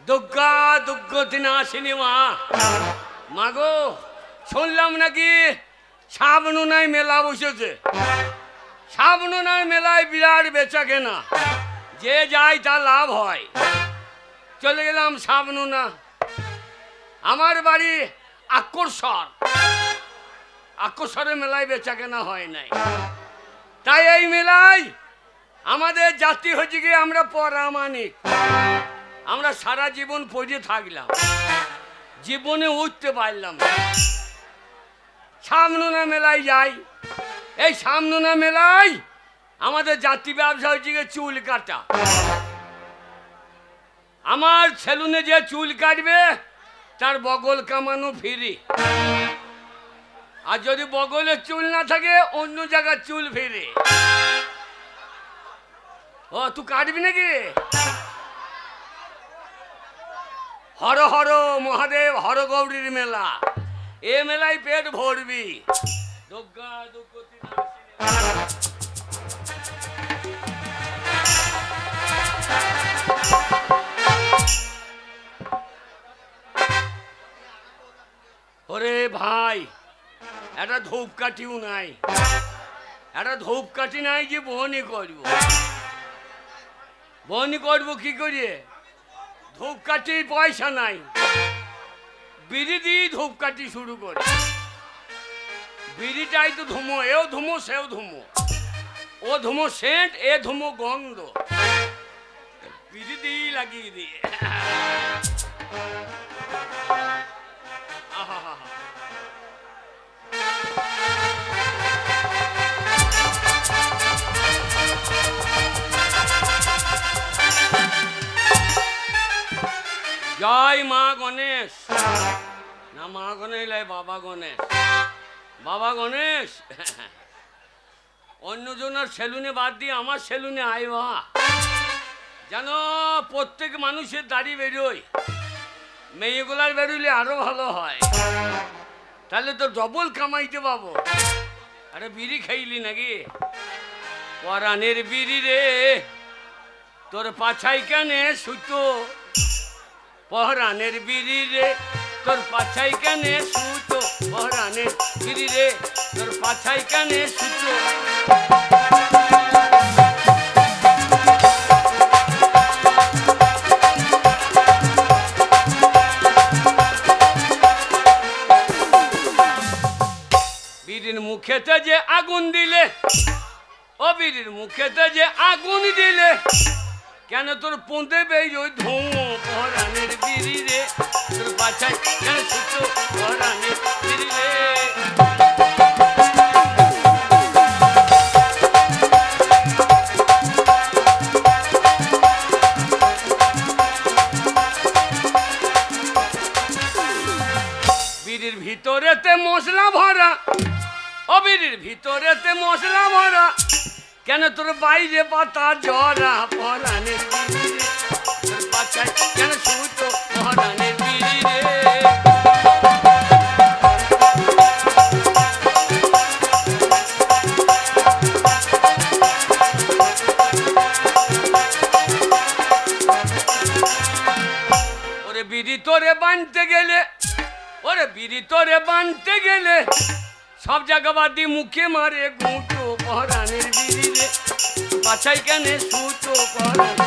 দুর্গা দুর্গতিনাশিনী মা। মাগো শুনলাম নাকি সাবনুনায় মেলা বসেছে। সাবনুনার মেলায় বিরাট বেচা কেনা, যে যায় তার লাভ হয়। চলে গেলাম সাবনুনা। আমার বাড়ি আকর্ষণ, আকর্ষণের মেলায় বেচা কেনা হয় নাই। তাই এই মেলায় আমাদের জাতি হচ্ছে কি আমরা পরামানিক। আমরা সারা জীবন পড়ে থাকলাম, জীবনে উঠতে পারলাম না। সামনুনা মেলায় যাই। এই সামনুনা মেলায় আমাদের জাতি ব্যবসা হচ্ছে গিয়ে চুল কাটা। আমার সেলুনে যে চুল কাটবে তার বগল কামানো ফ্রি, আর যদি বগলে চুল না থাকে অন্য জায়গার চুল ফ্রি। ও তুই কাটবি নাকি? হর হর মহাদেব হর গৌরীর মেলা, এ মেলায় পেট ভরবি। দুর্গা ওরে ভাই, একটা ধূপকাঠিও নাই, একটা ধূপকাঠি নাই যে বহনি করবো। বহনি করবো কি করিয়ে? ধূপকাঠির পয়সা নাই, বিড়ি দিয়ে ধূপকাঠি শুরু করে। বিড়িটাই তো ধুমো, এও ধুমো সেও ধুমো, ও ধুমো সেন্ট এ ধুমো গন্ধ, বিড়ি দিয়ে লাগিয়ে দিয়ে। জয় মা গণেশ। না মা গণেশ লাই বাবা গণেশ। বাবা গণেশ অন্যজনের সেলুনে বাদ দিয়ে আমার সেলুনে আইবা। যেন প্রত্যেক মানুষের দাড়ি বেরোয়, মেয়েগুলার বেরোলে আরো ভালো হয়, তাহলে তো ডবল কামাইতে পাবো। আরে বিড়ি খাইলি নাকি? পরাণের বিড়ি রে তোর পাছাই কেনে সুতো, পরাণের বিড়ি রে তোর পাছাই কেনে সুতো, পরাণের বিড়ি রে তোর পাছাই কেনে সুতো। বিড়ির মুখেতে যে আগুন দিলে, ও বিড়ির মুখেতে যে আগুন দিলে, কেন তোর পোঁতে বেরোয় ধোঁয়া। পরাণের বিড়ি রে তোর পাছাই কেন সুতো, পরাণের বিড়ি রে। বিড়ির ভিতরেতে মশলা ভরা, ও বিড়ির ভিতরেতে মশলা ভরা, কেন তোর বাইরে পাতা জরা। পরাণের বিড়ি রে তোর পাছাই কেন সুতো, পরাণের বিড়ি রে। ওরে বিড়ি তোরে বানতে গেলে, ওরে বিড়ি তোরে বানতে গেলে সব জায়গা বাদ দিয়ে মুখে মারে গুঁতো। পরাণের বিড়ি রে পাছাই কেনে সুতো, পরাণ।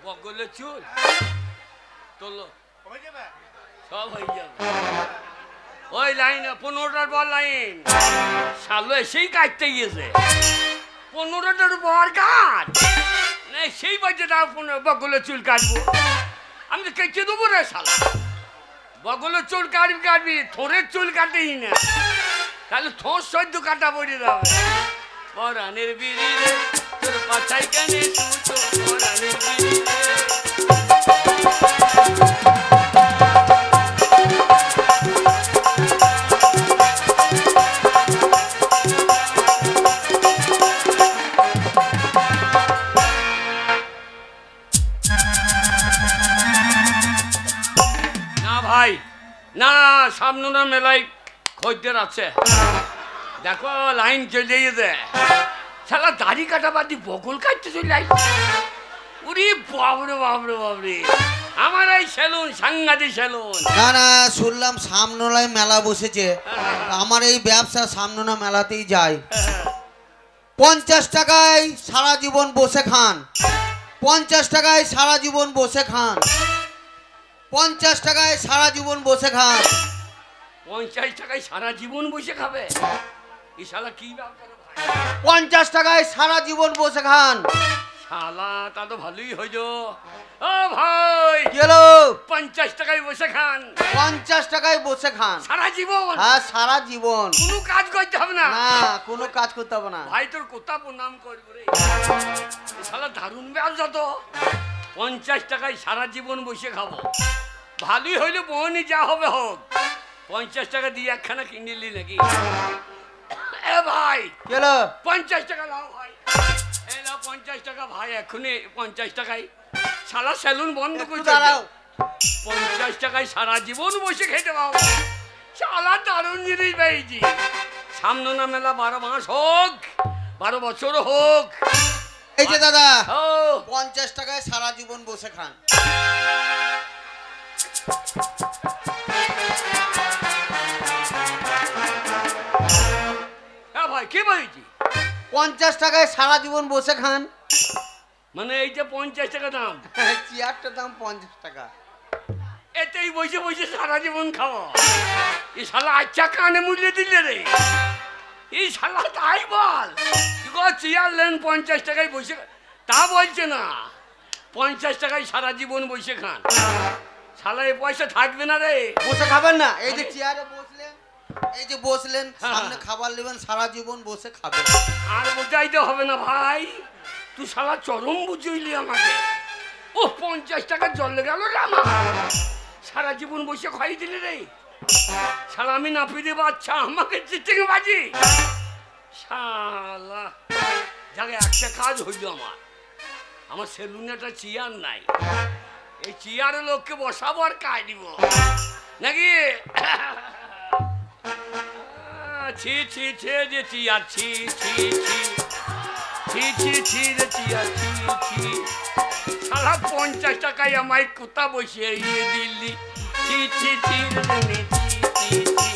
বগলে চুল তোলো সব হয়ে যাবে। ওই লাইন 15টার পর লাইন শালো এসেই কাটতে গিয়েছে। 15টার পর কাট না, সেই বাজেটা বগলে চুল কাটবো আমি তো কেটে দেবো রে শালা। বগলে চুল কাটবি কাটবি, থোরের চুল কাটেই না, তাহলে থোর সহ্য কাটা পড়ে যাবে। পরাণের বিড়ি রে তোর পাছাই কেনে সুতো, পরাণের বিড়ি রে। না সামনে মেলায় খদ্দের আছে দেখো লাইন চলে গেছে শালা দাড়ি কাটা বাদি বকুল কাটতে চলে আই উরি বাবরে বাবরে বাবরে আমার এই সেলুন সাংঘাতিক সেলুন না না শুনলাম সামনোলায় মেলা বসেছে আমার এই ব্যবসা সামনোনা মেলাতেই যাই 50 টাকায় সারা জীবন বসে খান 50 টাকায় সারা জীবন বসে খান 50 টাকায় সারা জীবন বসে খান 50 টাকায় সারা জীবন বসে খাবে এই শালা কি ব্যাপার 50 টাকায় সারা জীবন বসে খান শালা তা তো ভালোই হইলো ও ভাই গেলো 50 টাকায় বসে খান 50 টাকায় বসে খান সারা জীবন হ্যাঁ সারা জীবন কোনো কাজ করতে হবে না না কোনো কাজ করতে হবে না ভাই তোর কোথা প্রণাম করব রে শালা দারুণ ব্যবসা তো 50 টাকায় সারা জীবন বসে খাবো ভালোই হইলো বোনই যা হবে হোক 50 টাকা দিয়ে একখানা কিনে নিলি নাকি এ ভাই গেলো 50 টাকা লাও ভাই এই নাও 50 টাকা ভাই এখনই 50 টাকায় শালা সেলুন বন্ধ করে দাও 50 টাকায় সারা জীবন বসে খেতে পাবো শালা দারুণ জিনিস পেয়েছি সামনে না মেলা 12 মাস হোক 12 বছর হোক এই যে দাদা ও 50 টাকায় সারা জীবন বসে খান হ্যাঁ ভাই কি বলছি 50 টাকায় সারা জীবন বসে খান মানে এই যে 50 টাকা দাম চেয়ারটার দাম 50 টাকা এতেই বসে বসে সারা জীবন খাওয়া এই শালা আচ্ছা কানে মূল্য দিলে রে এই শালা তাই বল চেয়ার লেন 50 টাকায় বসে তা বলছে না 50 টাকায় সারা জীবন বসে খান শালা এ পয়সা থাকবে না রে বসে খাবেন না এই যে চেয়ারে বসলেন এই যে বসলেন সামনে খাবার নেবেন সারা জীবন বসে খাবেন আর বোঝাইতে হবে না ভাই তুই শালা চরম বুঝইলি আমাকে ও 50 টাকা জল গেল রে আমার সারা জীবন বসে খাই দিলি রে শালা আমি না ফিরে বাচ্চা আমাকে চিটিং বাজি শালা জায়গায় একটা কাজ হইল আমার সেলুনে একটা চেয়ার নাই এই চেয়ারে লোককে বসাবো আর কাজ দিব নাকি ছি ছি ছি যে চেয়ার ছি ছি ছি ছি ছি ছি রে চেয়ার ছি ছি সারা 50 টাকায় আমায় কোথা বসে ইয়ে দিল্লি ছি ছি ছি রে ছি ছি ছি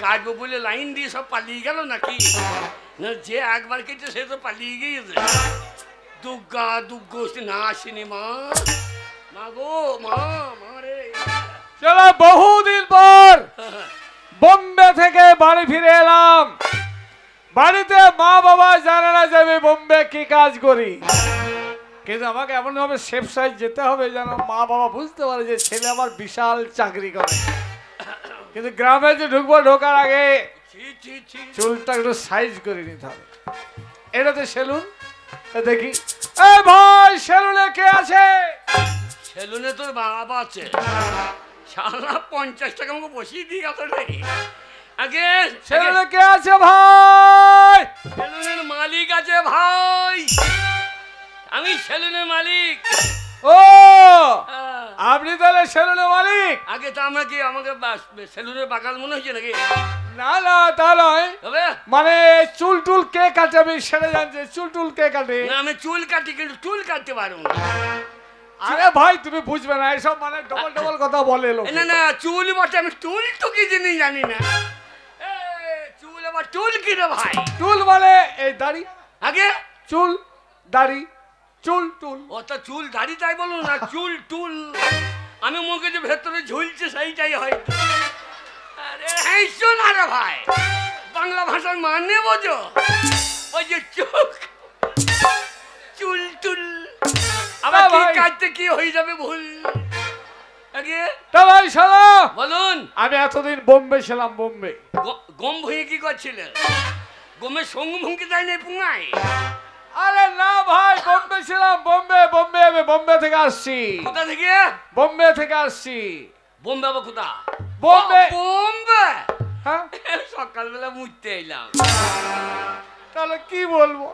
কাটবো বলে লাইন দিয়ে সব পালিয়ে গেল নাকি না যে একবার কেটে সে তো পালিয়ে গিয়েছে দুর্গা দুর্গো না আসেনি মা মা গো মা রে চলো বহুদিন পর বোম্বে থেকে বাড়ি ফিরে এলাম বাড়িতে মা বাবা জানে না যে আমি বোম্বে কি কাজ করি কিন্তু আমাকে এমন ভাবে সেফ সাইড যেতে হবে যেন মা বাবা বুঝতে পারে যে ছেলে আমার বিশাল চাকরি করে কিন্তু গ্রামে যে ঢুকবো ঢোকার আগে চুলটা একটু সাইজ করে নিতে হবে এটাতে সেলুন দেখি এ ভাই সেলুনে কে আছে সেলুনে তোর বাবা আছে সারা 50 টাকা আমাকে বসিয়ে দিয়ে গেল রে আগে সেলুনে কে আছে ভাই সেলুনের মালিক আছে ভাই আমি সেলুনের মালিক ও আপনি তাহলে সেলুনের মালিক আগে তো আমরা কি আমাকে সেলুনের বাগান মনে হচ্ছে নাকি না না তা নয় তবে মানে চুল টুল কে কাটে আমি সেটা জানছি চুল টুল কে কাটে না আমি চুল কাটি কিন্তু চুল কাটতে পারবো না আরে ভাই তুমি বুঝবে না এইসব মানে ডবল ডবল কথা বলে লোক না না চুল বটে আমি টুল তো কি জিনিস জানি না চুল আবার টুল কি রে ভাই টুল মানে এই দাড়ি আগে চুল দাড়ি চুল টুল ও তো চুল দাড়ি তাই বলুন না চুল টুল আমি মুখে যে ভেতরে ঝুলছে সেইটাই হয় আরে হাইছো না রে ভাই বাংলা ভাষার মানে বোঝো ওই যে চোখ চুল টুল আবার কি কাটতে কি হয়ে যাবে ভুল আগে তা ভাই শোনো বলুন আমি এতদিন বোম্বে ছিলাম বোম্বে গম ভুঁয়ে কি করছিলেন গমের সঙ্গ ভুঁকে যায় না পুঙায় আরে না ভাই বোম্বে ছিলাম বোম্বে বোম্বে আমি বোম্বে থেকে আসছি কোথা থেকে বোম্বে থেকে আসছি বোম্বে আবার কোথা বোম্বে বোম্বে হ্যাঁ সকালবেলা মুছতে এলাম। তাহলে কি বলবো,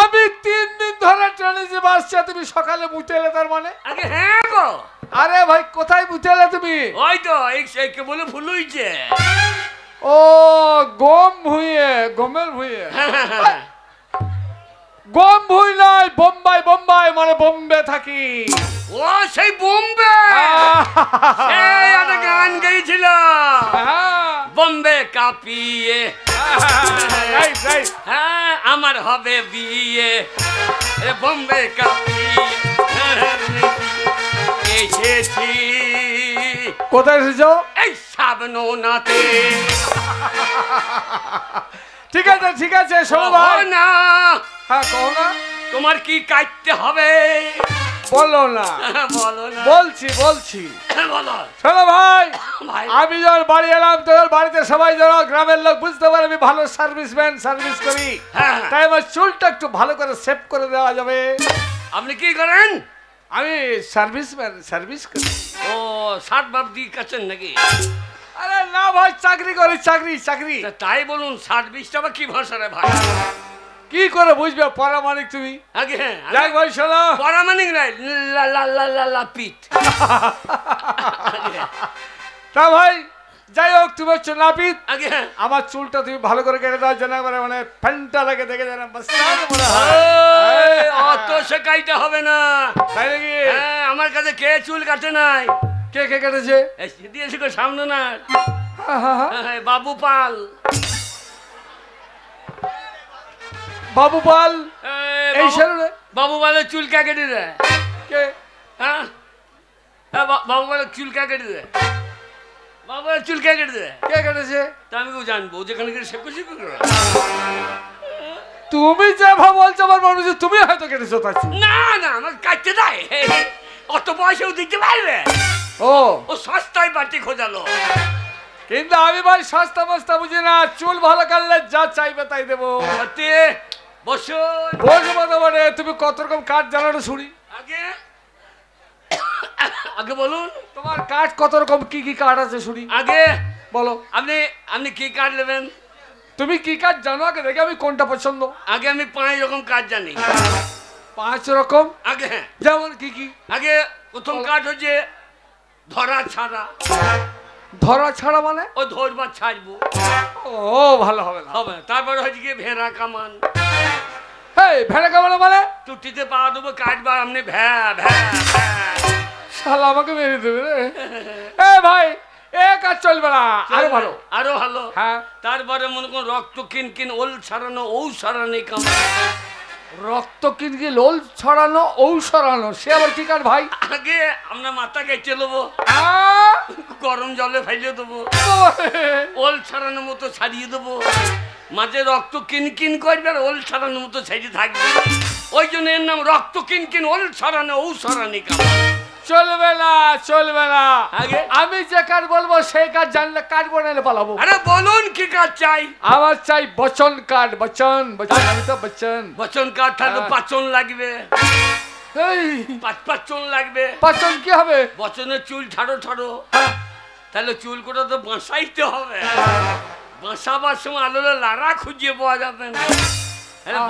আমি 3 দিন ধরে ট্রেনে যে বাসছি, তুমি সকালে মুতে এলে তার মানে? আগে হ্যাঁ গো। আরে ভাই কোথায় মুতে এলে তুমি? ওই তো এই কে বলে ভুল হইছে। ও গম ভুঁইয়ে, গমের ভুঁইয়ে। গম ভুঁই নয়, বোম্বাই, বোম্বাই মানে বোম্বে থাকি। ও সেই বোম্বে, সেই একটা গান গেয়েছিল, বোম্বে কাঁপিয়ে হ্যাঁ আমার হবে বিয়ে, বোম্বে কাঁপিয়ে এসেছি। কোথায় এসেছো? এই সাবনোনাতে। ঠিক আছে ঠিক আছে, শোনো ভাই না। হ্যাঁ কও না। তোমার কি কাটতে হবে? বলো না। বলো না। বলছি বলছি। বলো। শোনো ভাই, ভাই আমি যখন বাড়ি এলাম তোর বাড়িতে সবাই যেন গ্রামের লোক বুঝতে পারে আমি ভালো সার্ভিসম্যান, সার্ভিস করি, তাই আমার চুলটা একটু ভালো করে সেভ করে দেওয়া যাবে। আপনি কি করেন? আমি সার্ভিসম্যান, সার্ভিস করি। ও ষাট বাপ দিয়ে কাছেন নাকি? আরে না ভাই, চাকরি করি, চাকরি চাকরি। তাই বলুন, ষাট বিশটা বা কি ভাষা রে ভাই? কি করে বুঝবে পরামানিক তুমি? আগে হ্যাঁ যাক ভাই শোনো, পরামানিক নাই, লা লা লা লা লা পিট। তা ভাই যাই হোক, তুমি হচ্ছে নাপিত, আগে হ্যাঁ আমার চুলটা তুমি ভালো করে কেটে দাও যেন মানে ফ্যানটা লাগে, দেখে যেন মস্তান মনে হয়। অত শেখাইতে হবে না। তাই নাকি? হ্যাঁ আমার কাছে কে চুল কাটে নাই? কে কে কেটেছে? দিয়েছি গো সামনে না, বাবু পাল। বাবু পাল? এই ছেলে বাবু পালের চুল কে কেটে দেয়? কে? হ্যাঁ বাবু পালের চুল কে কেটে দেয়? বাবু পালের চুল কে কেটে দেয়? কে কেটেছে? তা আমি কেউ জানবো, যেখানে গেলে শেখো শেখো। তুমি যা ভাব বলছো আমার মনে হচ্ছে তুমি হয়তো কেটেছো তার চুল। না না, আমার কাটতে দেয়, অত পয়সাও দিতে পারবে। ও ও সস্তায় পার্টি খোঁজালো। কিন্তু আমি ভাই সস্তা মস্তা বুঝি না, চুল ভালো কাটলে যা চাইবে তাই দেবো। বসুন। বসবো তো বটে, তুমি কত রকম কাঠ জানো না শুনি? আগে আগে বলুন তোমার কাঠ কত রকম, কি কি কাঠ আছে শুনি? আগে বলো। আপনি আপনি কি কাঠ নেবেন? তুমি কি কাঠ জানো আগে দেখে আমি কোনটা পছন্দ। আগে আমি 5 রকম কাঠ জানি। 5 রকম? আগে হ্যাঁ। যেমন কি কি? আগে প্রথম কাঠ হচ্ছে ধরা ছাড়া। ধরা ছাড়া মানে? ও ধরবার ছাড়বো। ও ভালো হবে না। হবে। তারপরে হচ্ছে কি ভেড়া কামান। এই ভেড়া কামান মানে? টুটিতে পা দেবো, কাটবার আপনি ভ্যা ভ্যা ভ্যা। শালা আমাকে মেরে দেবে রে। এ ভাই এ কাজ চলবে না, আরো ভালো। আরো ভালো? হ্যাঁ। তারপরে মনে করুন রক্ত কিনকিন ওল ছাড়ানো, ঔ ছাড়ানি কামান। রক্ত কিনকি লোল ছড়ানো, ঔ সরানো, সে আবার কি কাঠ ভাই? আগে আমরা মাথা কেটে নেবো, গরম জলে ফেলে দেবো, ওল ছাড়ানোর মতো ছাড়িয়ে দেবো, মাঝে রক্ত কিনকিন করবে আর ওল ছাড়ানোর মতো ছেড়ে থাকবে। ওই জন্য এর নাম রক্ত কিনকিন ওল ছড়ানো, ঔ ছড়ানি কামান। চলবে না চলবে না। আগে আমি যে কাঠ বলবো সেই কাঠ জানলে কাঠ বানালে পালাবো। আরে বলুন কি কাঠ চাই? আমার চাই বচন কাঠ। বচন বচন, আমি তো বচন। বচন কাঠ তাহলে পাচন লাগবে। এই পাচন লাগবে। পাচন কি হবে? বচনের চুল ছাড়ো ছাড়ো, তাহলে চুল কোটা তো বাঁচাইতে হবে। বাঁচাবার সময় আলোলে লারা খুঁজিয়ে পাওয়া যাবে না,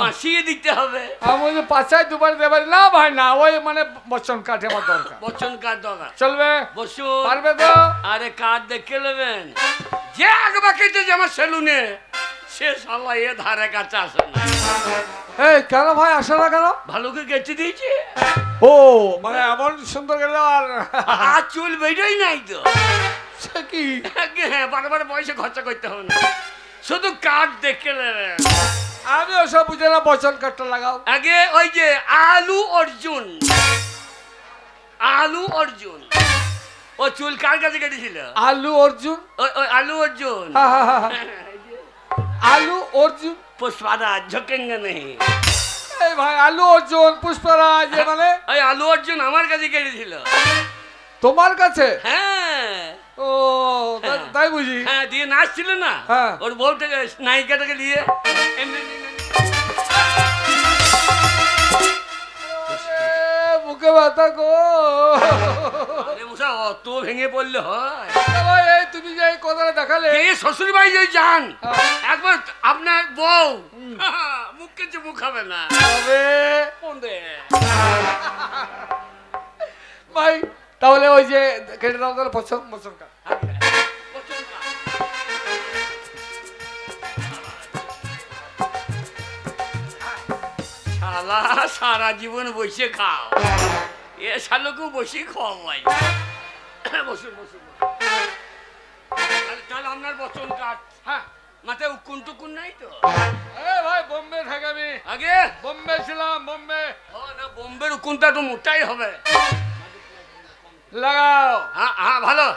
বাঁচিয়ে দিতে হবে। আমি যে পাচায় দুবার দেবার না ভাই না, ওই মানে বচন কাঠ আমার দরকার। বচন কাঠ দরকার। চলবে? বসুন। পারবে তো? আরে কাঠ দেখে নেবেন। যে আগে বাকিতে যে আমার সেলুনে, সে শালা এ ধারে কাছে আসে না। এই কেন ভাই আসে না কেন? ভালো করে কেটে দিয়েছে। ও মানে এমন সুন্দর গেল আর চুল বেরোই নাই তো। সে কি? হ্যাঁ বারবার পয়সা খরচা করতে হবে না, শুধু কাঠ দেখে নেবেন। আমি ওসব বুঝে না, বচন কাঠটা লাগাও। আগে ওই যে আলু অর্জুন, আলু অর্জুন, ও চুল কার কাছে কেটেছিল? আলু অর্জুন? ওই আলু অর্জুন। আলু অর্জুন পুষ্পারাজ ঝোঁকেঙ্গে নেই। এই ভাই আলু অর্জুন পুষ্পরাজ মানে? ওই আলু অর্জুন আমার কাছে কেটেছিল। তোমার কাছে? হ্যাঁ। ও তাই বুঝি। হ্যাঁ দিয়ে নাচছিল না, ওর বউটাকে নায়িকাটাকে দিয়ে মুখে ব্যথা গো। ভালোবাসা অত ভেঙে পড়লে হয়? ভাই এই তুমি যে এই কথাটা দেখালে, এই শ্বশুর বাড়ি যে যান একবার আপনার বউ মুখ কেটে মুখ খাবে না ভাই, তাহলে ওই যে কেটে দাও তাহলে পছন্দ পছন্দ শালা সারা জীবন বসে খাও, এ শালোকেও বসে খাওয়াই। বসুন বসুন। তাহলে আপনার বচন কাঠ। হ্যাঁ, মাথায় উকুন টুকুন নাই তো? ভাই বোম্বে থাকে, আমি আগে বোম্বে ছিলাম। বোম্বে না, বোম্বের উকুনটা একটু মোটাই হবে। লাগাও। হ্যাঁ হ্যাঁ, ভালো।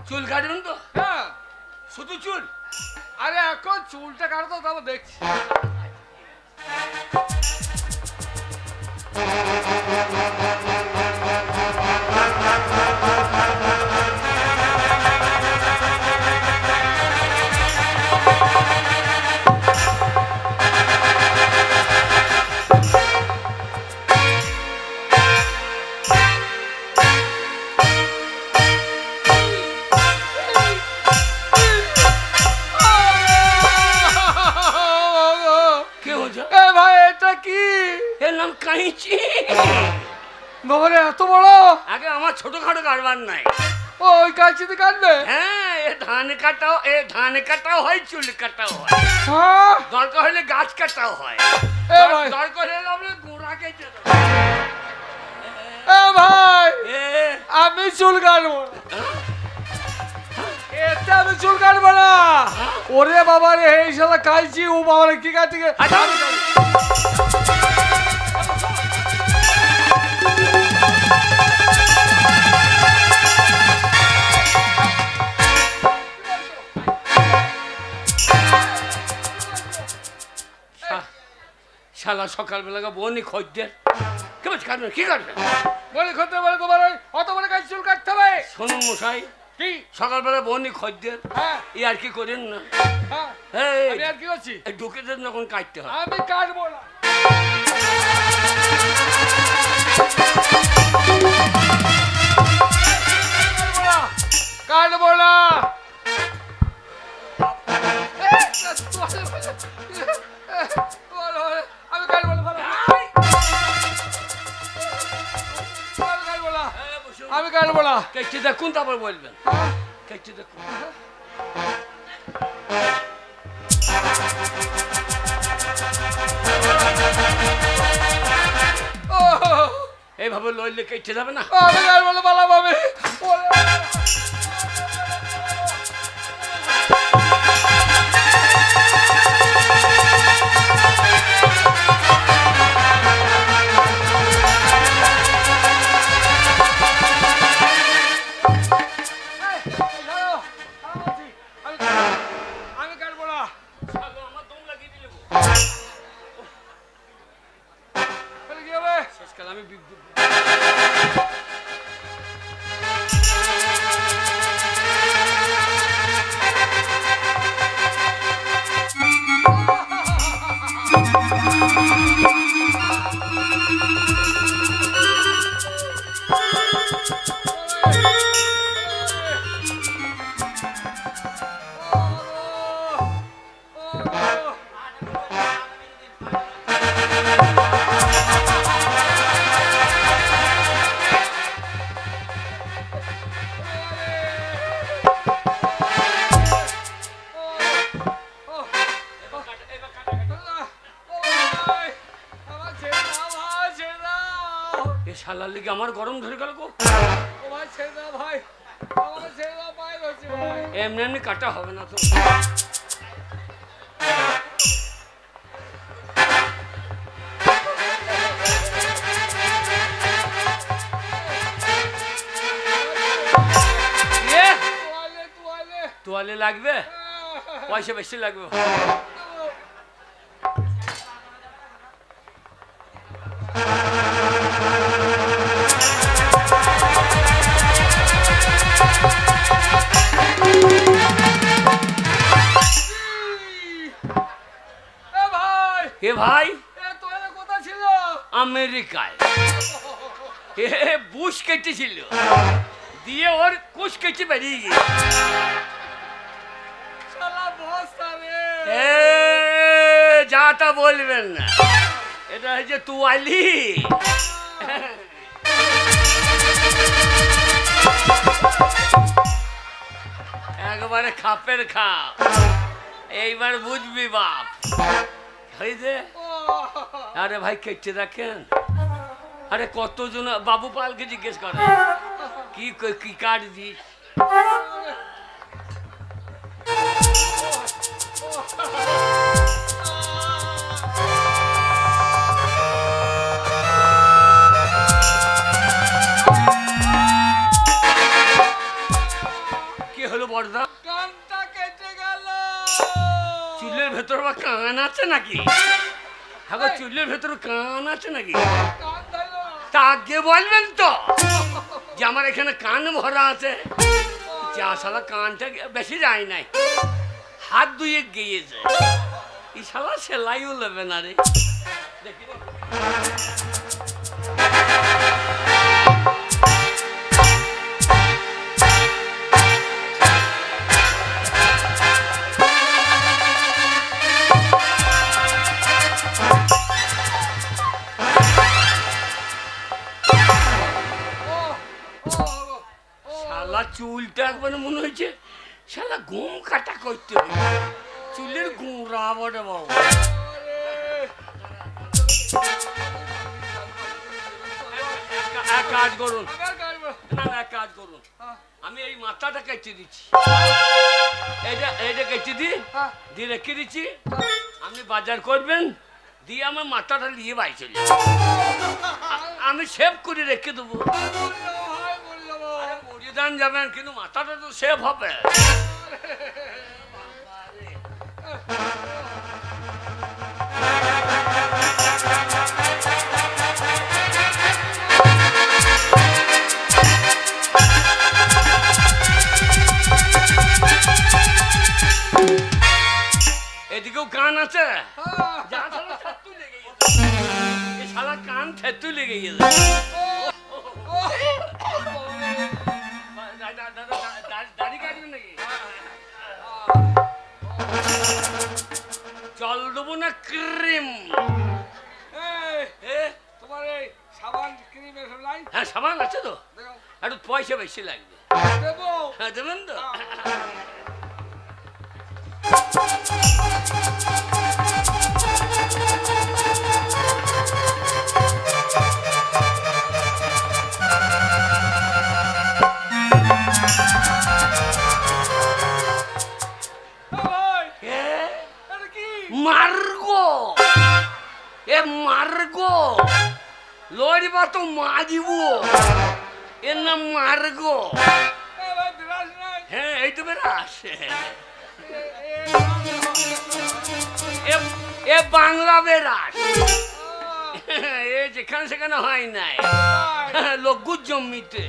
চুল কাটবেন তো? হ্যাঁ, শুধু চুল? আরে এখন চুলটা কাটতো, তারপর দেখছি। এত বড়? আগে আমার ছোটখাটো কারবার নাই। ওই কাঁচিতে কাটবে? হ্যাঁ, ধান কাটাও হয়, চুল কাটাও হয়, দরকার হলে গাছ কাটাও হয়, দরকার হলে আপনার গোড়া কেটে দেবো। ভাই আমি চুল কাটবো, এতে আমি চুল কাটবো না। ওরে বাবা রে, এই শালা কাইছি, ও বাবা রে কি কাটি। শালা সকালবেলা বনি খদ্দের কাটবে, কি কাটবে? বনি খদ্দের বলে তোমার অত বড় কাজ চুল কাটতে হবে? শুনুন মশাই, কি সকালবেলা বনি খদ্দের ই আর কি করেন না? আর কি করছি? ঢুকে দেন যখন কাটতে হয়। আমি কাটবো না। কাটবো না। আমি কাটবো না, আমি কাটবো না। কেটে দেখুন, তারপর বলবেন। কেটে দেখুন। এইভাবে লইলে কেটে যাবে না। আমি কাটবো না, পালা পাবে। শালার লিগে আমার গরম ধরে গেল গো। এমনি এমনি কাটা হবে না তো। তোয়ালে লাগবে, পয়সা বেশি লাগবে। এ ভাই তোরা কোথা ছিল? আমেরিকায় এ বুশ কেটেছিল, দিয়ে ওর কুশ কেটে বেরিয়ে গিয়ে শালা বস্তা রে। এ যা তা বলবেন না, এটা হচ্ছে তুয়ালি। একবারে খাপের খাপ, এইবার বুঝবি বাপ। হয়েছে? আরে ভাই কেটে রাখেন। আরে কতজন বাবু পালকে জিজ্ঞেস করে কি কি কার্ড দিস। কি হলো বড়দা? কানটা কেটে গেল। চুলের ভেতর বা কান আছে নাকি? হ্যাঁ, চুলের ভেতর কান আছে নাকি? কান ধরো। তা আগে বলবেন তো যে আমার এখানে কান ভরা আছে। যা শালা কানটা বেশি যায় নাই, হাত ধুয়ে গিয়েছে। এই শালা সেলাইও নেবে না রে। দেখি রে। শালা চুলটা একবার মনে হয়েছে শালা ঘুম কাটা করতে হবে, চুলের গুঁড়া বড় বাবু। এক কাজ করুন, না না এক কাজ করুন, আমি এই মাথাটা কেটে দিচ্ছি, এইটা কেটে দিই, দিয়ে রেখে দিচ্ছি। আপনি বাজার করবেন, দিয়ে আমার মাথাটা নিয়ে বাড়ি চলে যাবেন। আমি সেভ করে রেখে দেবো। পরিধান যাবেন কিন্তু মাথাটা তো সেভ হবে। এদিকেও কান আছে, যা শালা ছাতু লেগে গেছে, এই শালা কান ছাতু লেগে গেছে। দাড়ি কাটবেন নাকি? জল দেবো না ক্রিম? তোমার এই সাবান ক্রিম এসব নাই? হ্যাঁ সাবান আছে তো, একটু পয়সা বেশি লাগবে। দেবো। হ্যাঁ দেবেন তো? মার্গো এ মার্গো লড়িবা তো মারিব, এর নাম মার্গো। হ্যাঁ এই তো বেরাস, এ বাংলা বেরাস, এ যেখানে সেখানে হয় নাই, লঘুর জমিতে।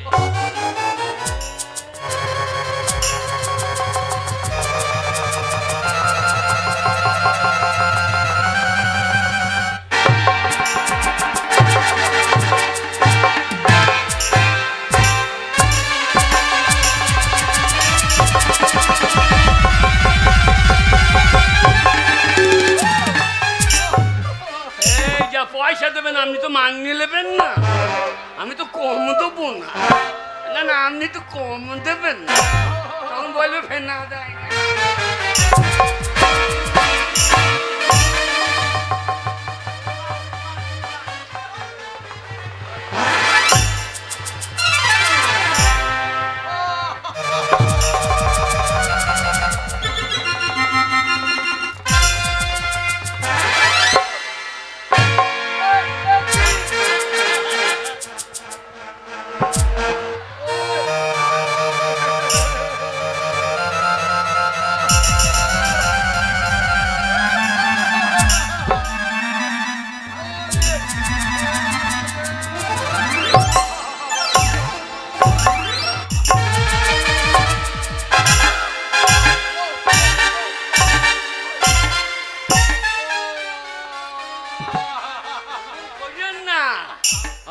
পয়সা দেবেন, আপনি তো মাংনি নেবেন না, আমি তো কম দেবো না। না না আপনি তো কম দেবেন না, তখন বলবে ফেনা দেয়।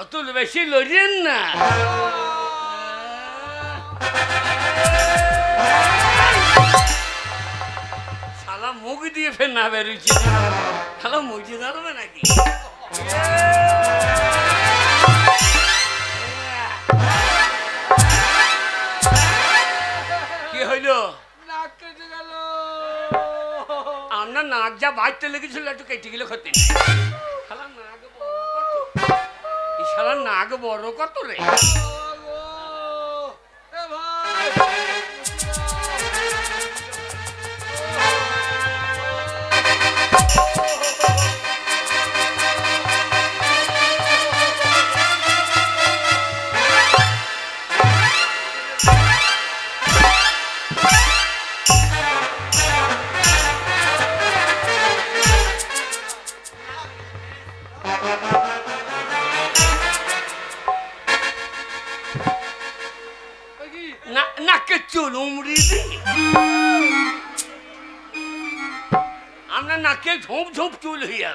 অতুল বেশি লড়িয়েন না। শালা মুখ দিয়ে ফের না বেরোচ্ছে, শালা মুখে ধরবে নাকি? কি হইল? আপনার নাক যা বাড়তে লেগেছিল একটু কেটে গেলে ক্ষতি নেই। শালা নাক বড় কত, এই শালা নাক বড় কত রে? নাকে চুল উমড়ি দি, আমরা নাকে ঝোপ ঝোপ চুল হইয়া,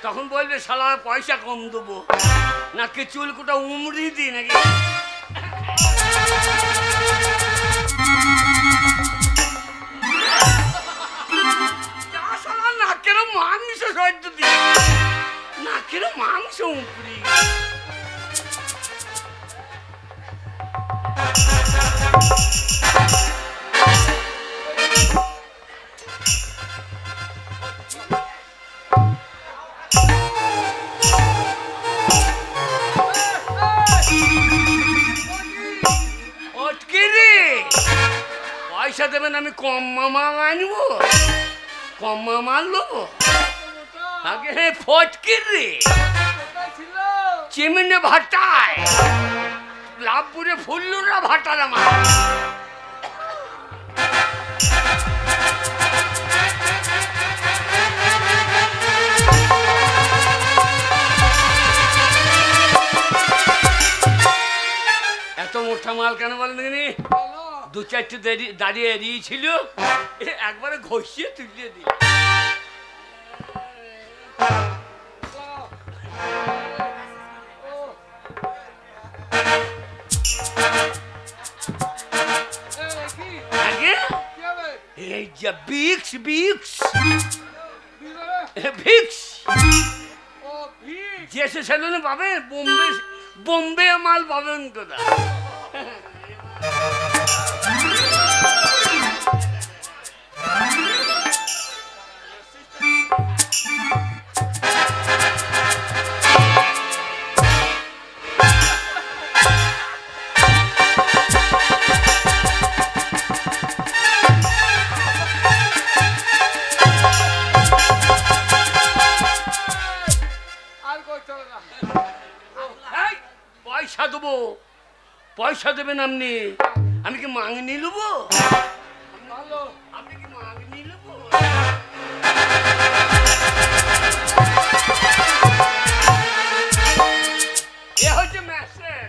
তখন বলবে শালা পয়সা কম দেবো, নাকে চুল কোটা উমড়ি দি নাকি? নাকের মাংস সহ্য দি, নাকের মাংস উপরি। পয়সা দেবেন, আমি কম মাল আনবো, কম মাল নেবো আগে। হ্যাঁ ফটকির রে চিমিনে ভাটায়, লাভপুরে ফুল্লুরা ভাটার আমার। এত মোটা মাল কেন বলেন দেখিনি? দু চারটে দাঁড়িয়ে এড়িয়েছিল, একবারে ঘষিয়ে তুলিয়ে দিল। এই যে ভিক্স ভিক্স ভিক্স যে সেলুনে পাবেন, বোম্বে বোম্বে মাল পাবেন কোথায়? পয়সা দেবো, পয়সা দেবেন আপনি, আমি কি মাংনি নেবো? আপনি কি মাংনি নেবো? এ হচ্ছে মেসেজ।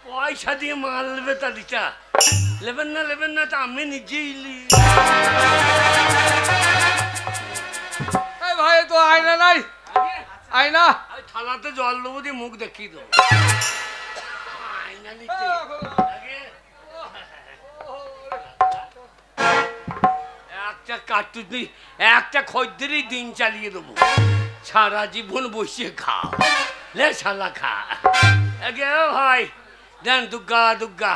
পয়সা দিয়ে মাল নেবে তা দিটা লেবেন না তা আমি নিজেই ভাই তো আয়না নাই, আয়না থালাতে জল দেবো দিয়ে মুখ দেখিয়ে দেবো। আয়না নিতে একটা কাটুন, একটা খদ্দেরই দিন চালিয়ে দেবো, সারা জীবন বসিয়ে খা লে শালা খা। ভাই দেন দুর্গা দুর্গা,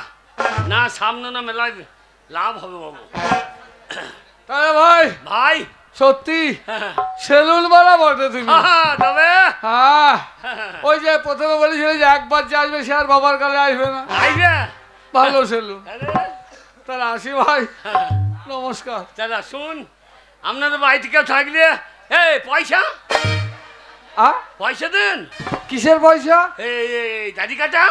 না সামনে না মেলায় লাভ হবে বাবু। তাহলে ভাই ভাই সত্যি সেলুন বালা বটে তুমি? তবে হ্যাঁ, ওই যে প্রথমে বলেছিলে যে একবার যে আসবে সে আর বাবার কালে আসবে না, আইবে ভালো সেলুন। তাহলে আসি ভাই, নমস্কার। দাদা শুন, আপনাদের বাড়িতে কেউ থাকলে এই পয়সা পয়সা দেন। কিসের পয়সা? এই দাড়ি কাটা।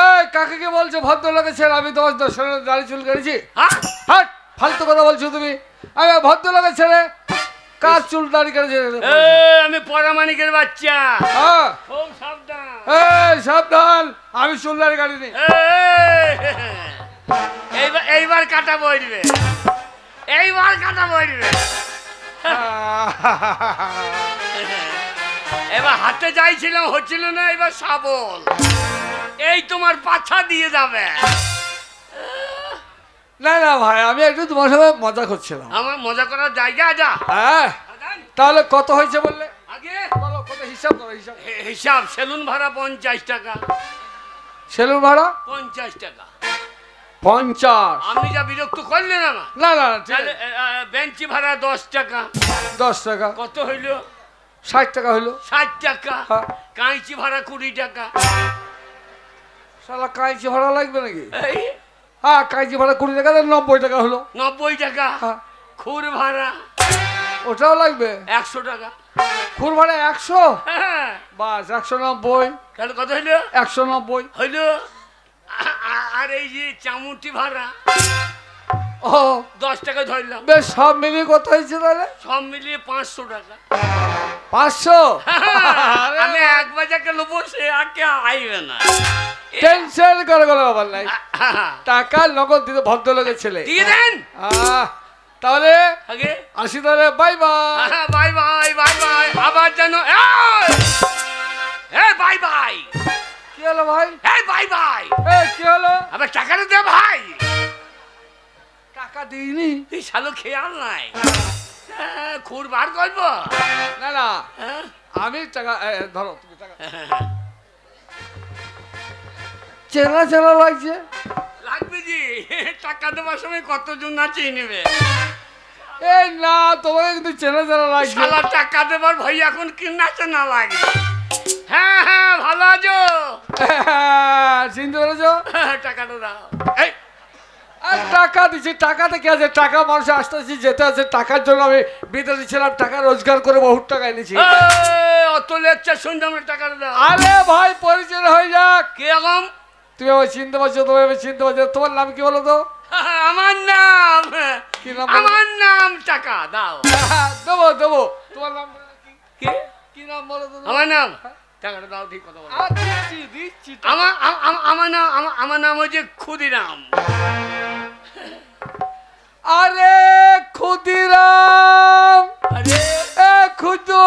এই কাকে কে বলছো ভদ্রলোকের ছেলে? আমি তোমার দর্শনের দাড়ি চুল কেটেছি? হ্যাঁ হাট, ফালতু কথা বলছো তুমি। আমি ভদ্রলোকের ছেলে, কার চুল দাড়ি কেটেছে? আমি পরামানিকের বাচ্চা। হ্যাঁ খুব সাবধান। এই সাবধান, আমি চুল দাড়ি কাটিনি। এইবার কাটা বইবে, এইবার কাটা বইবে। এবার হাতে যাইছিলাম হচ্ছিল না, এবার শাবল। এই তোমার পাছা দিয়ে যাবে। না না ভাই, আমি একটু তোমার সাথে মজা করছিলাম। আমার মজা করার জায়গা যা। হ্যাঁ, তাহলে কত হয়েছে বললে? আগে বলো কত, হিসাব করো। হিসাব সেলুন ভাড়া 50 টাকা। সেলুন ভাড়া 50 টাকা। 50? আপনি যা বিরক্ত করলেন না। না না ঠিক তাহলে বেঞ্চি ভাড়া 10 টাকা। 10 টাকা। কত হইলো? 60 টাকা হইলো। 60 টাকা। হ্যাঁ। কাঁচি ভাড়া 20 টাকা। শালা কাঁচি ভাড়া লাগবে নাকি? এই হ্যাঁ, কাঁচি ভাড়া 20 টাকা, 90 টাকা হলো। 90 টাকা। হ্যাঁ। খুর ভাড়া ওটাও লাগবে 100 টাকা। খুর ভাড়া 100? হ্যাঁ। বাস 190। তাহলে কত হইলো? 190 হইলো। আর এই যে চামুটি ভাড়া ও 10 টাকা ধরলাম। বেশ, সব মিলিয়ে কত হয়েছে তাহলে? সব মিলিয়ে 500 টাকা। 500? আমি এক বাজাকে লোবো, সে আগে আইবে না। টেনশন করে কোনো ব্যাপার নাই, টাকা নগদ দিতে ভদ্রলোকের ছেলে। দিয়ে দেন। তাহলে আগে আসি তাহলে, bye bye. Bye bye bye bye. আবার যেন বাই বাই। কি হলো ভাই? Bye bye. কি হলো? আবার টাকাটা দে ভাই। টাকা দিইনি। এই শালো খেয়াল নাই। খুর বার করবো না না, আমি টাকা ধরো, তুমি টাকা। চেনা চেনা লাগছে। লাগবে জি, টাকা দেওয়ার সময় কতজন নাচিয়ে নেবে। এই না, তোমাকে কিন্তু চেনা চেনা লাগছে। শালা টাকা দেবার ভাই এখন কি নাচে না লাগে। হ্যাঁ হ্যাঁ, ভালো আছো? চিনতে পেরেছো? টাকাটা দাও। এই টাকা দিচ্ছি, টাকাতে কি আছে? টাকা মানুষ আসতেছি যেতে আছে, টাকার জন্য আমি বিদেশে ছিলাম, টাকা রোজগার করে বহুত টাকা এনেছি। অত লেকচার শুনতে আমরা টাকাটা দাও। আরে ভাই, পরিচয় হয়ে যাক। কিরকম? তুমি আমায় চিনতে পারছো? তুমি আমি চিনতে পারছো? তোমার নাম কি বলো তো? আমার নাম, কি নাম? আমার নাম টাকা দাও। দেবো দেবো। তোমার নাম কি? কি নাম বলো তো? আমার নাম টাকাটা দাও। ঠিক কথা বলো। দিচ্ছি দিচ্ছি। আমার নাম হচ্ছে ক্ষুদিরাম। আরে ক্ষুদিরাম, আরে ক্ষুদো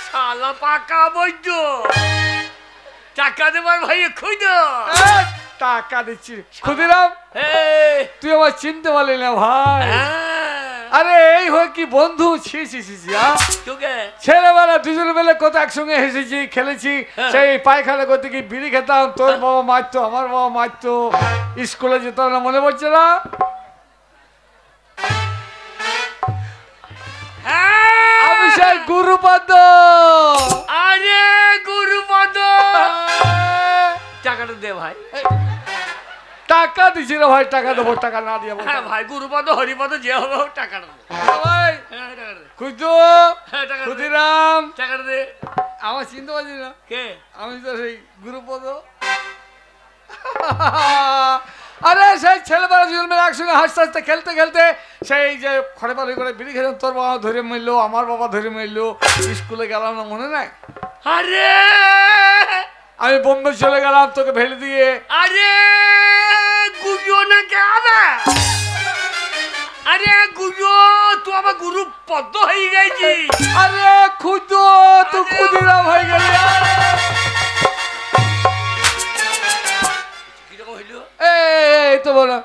শালা পাকা বৈদ্য, টাকা দেবার ভাই খুঁজ। টাকা দিচ্ছি। ক্ষুদিরাম, তুই আমার চিনতে পারলি না ভাই? আরে এই হয় কি বন্ধু? ছি ছি ছি ছি। ছেলেবেলা দুজনে মিলে কত একসঙ্গে হেসেছি, খেলেছি। সেই পায়খানা করতে গিয়ে বিড়ি খেতাম, তোর বাবা মারতো, আমার বাবা মারতো, স্কুলে যেতাম না, মনে পড়ছে না? আমি সেই গুরুপদ। আরে গুরুপদ, টাকাটা দে ভাই। টাকা দিছি রে ভাই, টাকা দেবো। টাকা না দিয়ে ভাই, গুরুপদ হরিপদ যে হবে টাকাটা দে ভাই। খুঁজো ক্ষুদিরাম, টাকাটা দে। আমার চিনতে পারছি না কে? আমি তো সেই গুরুপদ। আরে সেই ছেলেবেলা দুজন মিলে একসঙ্গে হাসতে হাসতে খেলতে খেলতে সেই যে খড়ে পাড়ি করে বিড়ি খেলাম, তোর বাবা ধরে মারলো, আমার বাবা ধরে মারলো, স্কুলে গেলাম না, মনে নাই? আরে আমি বোম্বে চলে গেলাম তোকে ফেলে দিয়ে। আরে গুজো না কে আবে? আরে গুজো, তুই আবার গুরু পদ্ম হয়ে গেছি। আরে খুদো, তুই ক্ষুদিরাম হয়ে গেলি। কিরকম হইলো? এই তো বলো,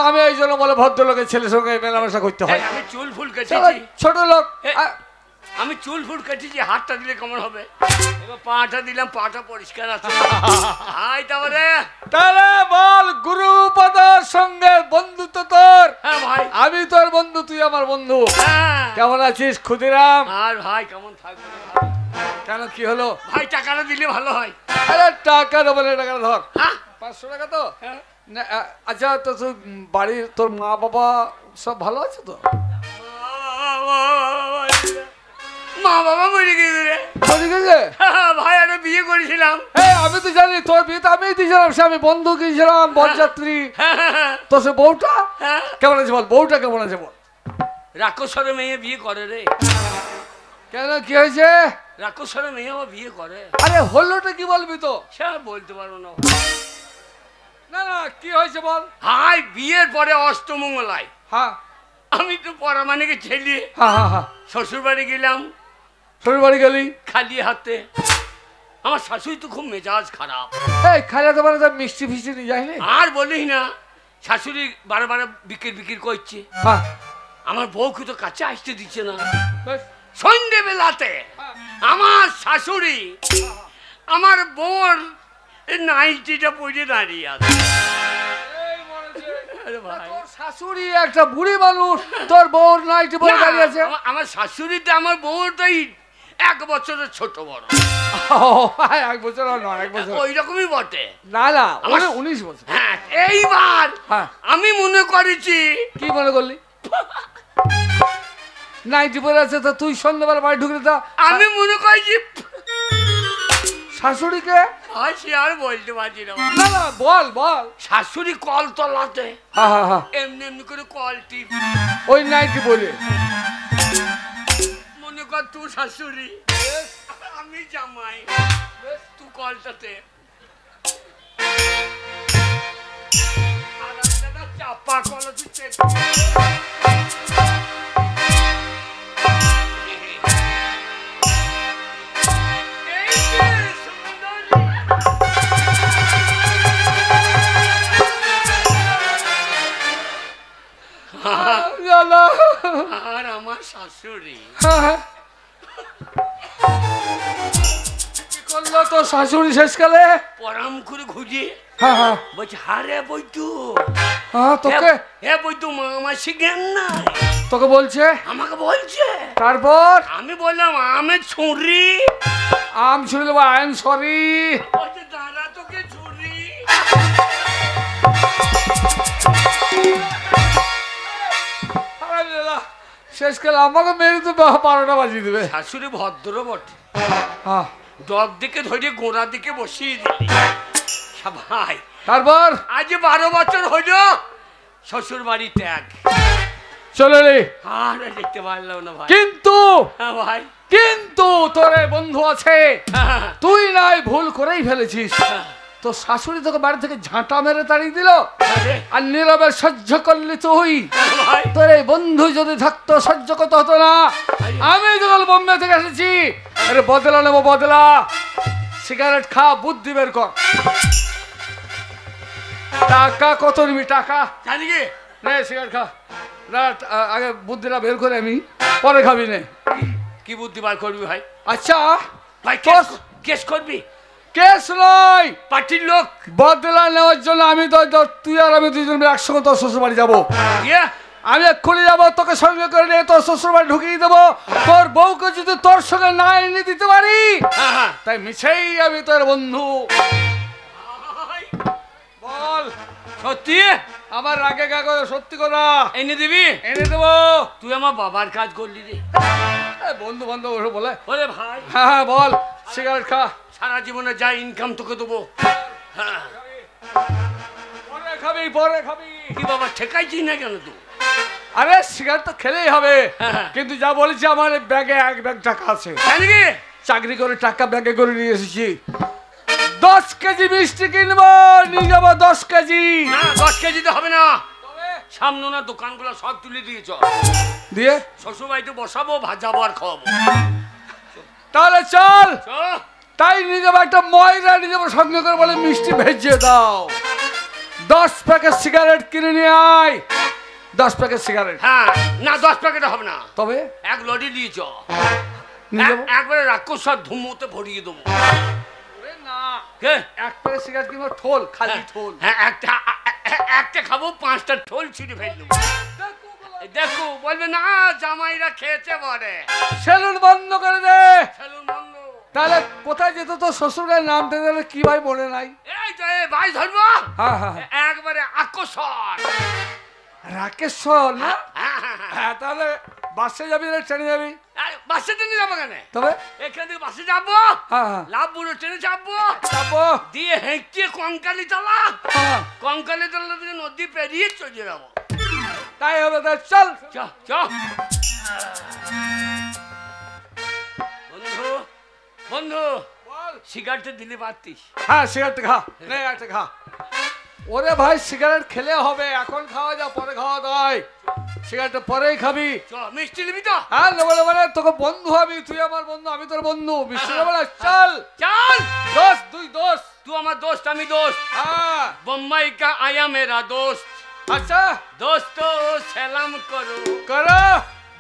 আমি এই জন্য বলে ভদ্রলোকের ছেলের সঙ্গে মেলামেশা করতে হয়। আমি চুল ফুল কেটেছি। ছোট লোক, আমি চুল ফুল কেটেছি, হাতটা দিলে কেমন হবে? এবার পাটা দিলাম, পাটা পরিষ্কার আছে। হাই তারপরে তাহলে বল, গুরুপদর সঙ্গে বন্ধুত্ব তোর? হ্যাঁ ভাই, আমি তোর বন্ধু, তুই আমার বন্ধু। হ্যাঁ। কেমন আছিস ক্ষুদিরাম? আর ভাই কেমন থাকবে? কেন, কি হলো? ভাই টাকাটা দিলে ভালো হয়। আরে টাকা দেবো না, টাকা ধর। হ্যাঁ 500 টাকা তো? হ্যাঁ। না, আচ্ছা তো তোর বাড়ির তোর মা বাবা সব ভালো আছে তো? মা বাবা মরে গেছে রে। মরে গেছে? ভাই একটা বিয়ে করেছিলাম। আমি তো জানি তোর বিয়ে তো আমি দিয়েছিলাম, সে আমি বন্ধু গিয়েছিলাম বরযাত্রী। তো সে বউটা কেমন আছে বল, বউটা কেমন আছে বল। রাক্ষসের মেয়ে বিয়ে করে রে। কেন, কি হয়েছে? রাক্ষসের মেয়ে ও বিয়ে করে। আরে হলোটা কি বলবি তো? সে বলতে পারবো না। না না, কি হয়েছে বল। হাই, বিয়ের পরে অষ্টমঙ্গলায় হ্যাঁ আমি তো পরামানিকে ছেলে হ্যাঁ শ্বশুর বাড়ি গেলাম। শ্বশুর বাড়ি গেলি খালি হাতে। আমার শাশুড়ি তো খুব মেজাজ খারাপ। এই খাইলে তো মানে মিষ্টি ফিষ্টি নিয়ে যায়নি? আর বলিস না, শাশুড়ি বারে বারে বিকির করছে। হ্যাঁ, আমার বউকে তো কাছে আসতে দিচ্ছে না। বেশ। সন্ধ্যেবেলাতে আমার শাশুড়ি আমার বউর নাইটিটা পরে দাঁড়িয়ে আছে। আরে ভাই, তোর শাশুড়ি একটা বুড়ি মানুষ, তোর বউর নাইটি পরে দাঁড়িয়ে আছে? আমার শাশুড়িটা আমার বউর তো 1 বছরের ছোট বড়। এক বছর নয়, 1 বছর ওই রকমই বটে। না না, আমার 19 বছর। হ্যাঁ, এইবার হ্যাঁ। আমি মনে করেছি। কি মনে করলি? নাইটি পরে আছে তো তুই সন্ধ্যাবেলা বাড়ি ঢুকলি তো? আমি মনে করেছি শাশুড়িকে সে আর বলতে পারছি না। না না, বল বল। শাশুড়ি কল তলাতে হ্যাঁ হ্যাঁ হ্যাঁ, এমনি এমনি করে কল টিপ। ওই নাইটি বলে মনে কর তুই শাশুড়ি, আমি জামাই, তুই কলটাতে আর একটা চাপা কল দিচ্ছে। আর আমার শাশুড়ি কি করলো তো শাশুড়ি শেষকালে? পরাম করে খুঁজে হ্যাঁ হ্যাঁ বলছে, হারে বৈতু, হ্যাঁ, তোকে হে বৈতু, মামাসি জ্ঞান নাই। তোকে বলছে? আমাকে বলছে। তারপর আমি বললাম, আমি ছুরি। আম শুনে দেবো, আই এম সরি। বলছে, দাঁড়া, তোকে ছুরি। শেষকালে আমাকে মেরে তো 12টা বাজিয়ে দেবে। শাশুড়ি ভদ্র বটে। হ্যাঁ, ডগ দিকে ধরে গোড়া দিকে বসিয়ে দিলি। ভাই, তারপর আজ 12 বছর হইল শ্বশুর বাড়ি ত্যাগ। চলে রে। আর দেখতে পারলাম না ভাই। কিন্তু হ্যাঁ ভাই, কিন্তু তোর বন্ধু আছে, হ্যাঁ, তুই নাই ভুল করেই ফেলেছিস। হ্যাঁ। তো শাশুড়ি তোকে বাড়ি থেকে ঝাঁটা মেরে তাড়িয়ে দিল, আরে, আর নীরবে সহ্য করলি তুই। হ্যাঁ ভাই, তোর এই বন্ধু যদি থাকতো সহ্য করতে হতো না। আমি যখন বোম্বে থেকে এসেছি, আরে বদলা নেবো, বদলা। সিগারেট খা, বুদ্ধি বের কর। টাকা কত নিবি? টাকা জানি কি? নে, সিগারেট খা। না, আগে বুদ্ধিটা বের করে আমি, পরে খাবি নে। কি বুদ্ধি বার করবি ভাই? আচ্ছা ভাই, কেস করবি? কেস নয়, পার্টির লোক বদলা নেওয়ার জন্য আমি তুই আর আমি দুজন মিলে একসঙ্গে তোর শ্বশুর বাড়ি যাবো। ইয়ে, আমি এক্ষুনি যাবো, তোকে সঙ্গে করে নিয়ে তোর শ্বশুর বাড়ি ঢুকিয়ে দেবো। তোর বউকে যদি তোর সঙ্গে না এনে দিতে পারি, হ্যাঁ, হ্যাঁ। তাই মিছেই আমি তোর বন্ধু। ভাই, বল, সত্যি আমার রাগে গাগো সত্যি কথা এনে দিবি? এনে দেবো। তুই আমার বাবার কাজ করলি রে। বন্ধু বান্ধব ওসব বলে। ওরে ভাই, হ্যাঁ হ্যাঁ, বল। সিগারেট খা, সারা জীবনে যা ইনকাম তোকে দেবো। হ্যাঁ, পরে খাবি, পরে খাবি। কি বাবা, ঠেকাইছিস না কেন তুই? আরে সিগারেট তো খেলেই হবে, হ্যাঁ। কিন্তু যা বলেছি আমার ব্যাগে 1 ব্যাগ টাকা আছে। জানি কি? চাকরি করে টাকা ব্যাগে করে নিয়ে এসেছি। 10 কেজি মিষ্টি কিনবো, নিয়ে যাবো 10 কেজি। না, 10 কেজিতে হবে না। সামনে না দোকানগুলো সব তুলে দিয়েছ, দিয়ে শ্বশুর বাড়িতে বসাবো, ভাজাবো আর খাওয়াবো। তাহলে চল। চ। তাই নিয়ে যাবো একটা ময়দা, নিয়ে যাবো সঙ্গে করে, বলে মিষ্টি ভেজিয়ে দাও। 10 প্যাকেট সিগারেট কিনে নিয়ে আয়। 10 প্যাকেট সিগারেট। হ্যাঁ, না 10 প্যাকেটে হবে না, তবে 1 লরি দিয়েছ। নিয়ে যাবো। একবারে রাক্ষস আর ধুমোতে ভরিয়ে দেবো। না, কে? 1 প্যাকেট সিগারেট কিনবো, ঠোল, খালি ঠোল। হ্যাঁ, একটা খাবো, 5টা ঠোল ছিঁড়ে ফেল দেবো। দেখো, বলবে না জামাইরা খেয়েছে বলে। সেলুন বন্ধ করে দে। সেলুন বন্ধ। তাহলে কোথায় যেত তোর শ্বশুর গায়ের নাম দিলে কি ভাই মনে নাই? এই তো ভাই ধরবো, হ্যাঁ হ্যাঁ, একবারে আকর্ষণ। রাকেশ্বর না? হ্যাঁ, হ্যাঁ, হ্যাঁ। হ্যাঁ, তাহলে বাসে যাবি না ট্রেনে যাবি? বাসে ট্রেনে যাবো কেন? তবে এখান থেকে বাসে যাবো, হ্যাঁ লাভ বুড়ো ট্রেনে চাপবো, যাবো দিয়ে হেঁটে কঙ্কালি তলা, হ্যাঁ কঙ্কালি তলা থেকে নদী পেরিয়ে চলে যাবো। তাই হবে তো, চল চ চ বন্ধু, বন্ধু বল। সিগারেটটা দিলে পারতিস। হ্যাঁ সিগারেট খা, নে একটা খা। ওরে ভাই সিগারেট খেলে হবে, এখন খাওয়া যা, পরে খাওয়া দাওয়াই, সিগারেটটা পরেই খাবি। চ মিষ্টি নিবি তো? হ্যাঁ নেবো নেবো, তোকে বন্ধু আমি, তুই আমার বন্ধু আমি তোর বন্ধু, মিষ্টি নেবো না, চল চল। দোস্ত, তুই দোস্ত। तू আমার দোস্ত, আমি দোস্ত। হ্যাঁ बम्बई का आया मेरा दोस्त, আচ্ছা दोस्तों सलाम करो, করো।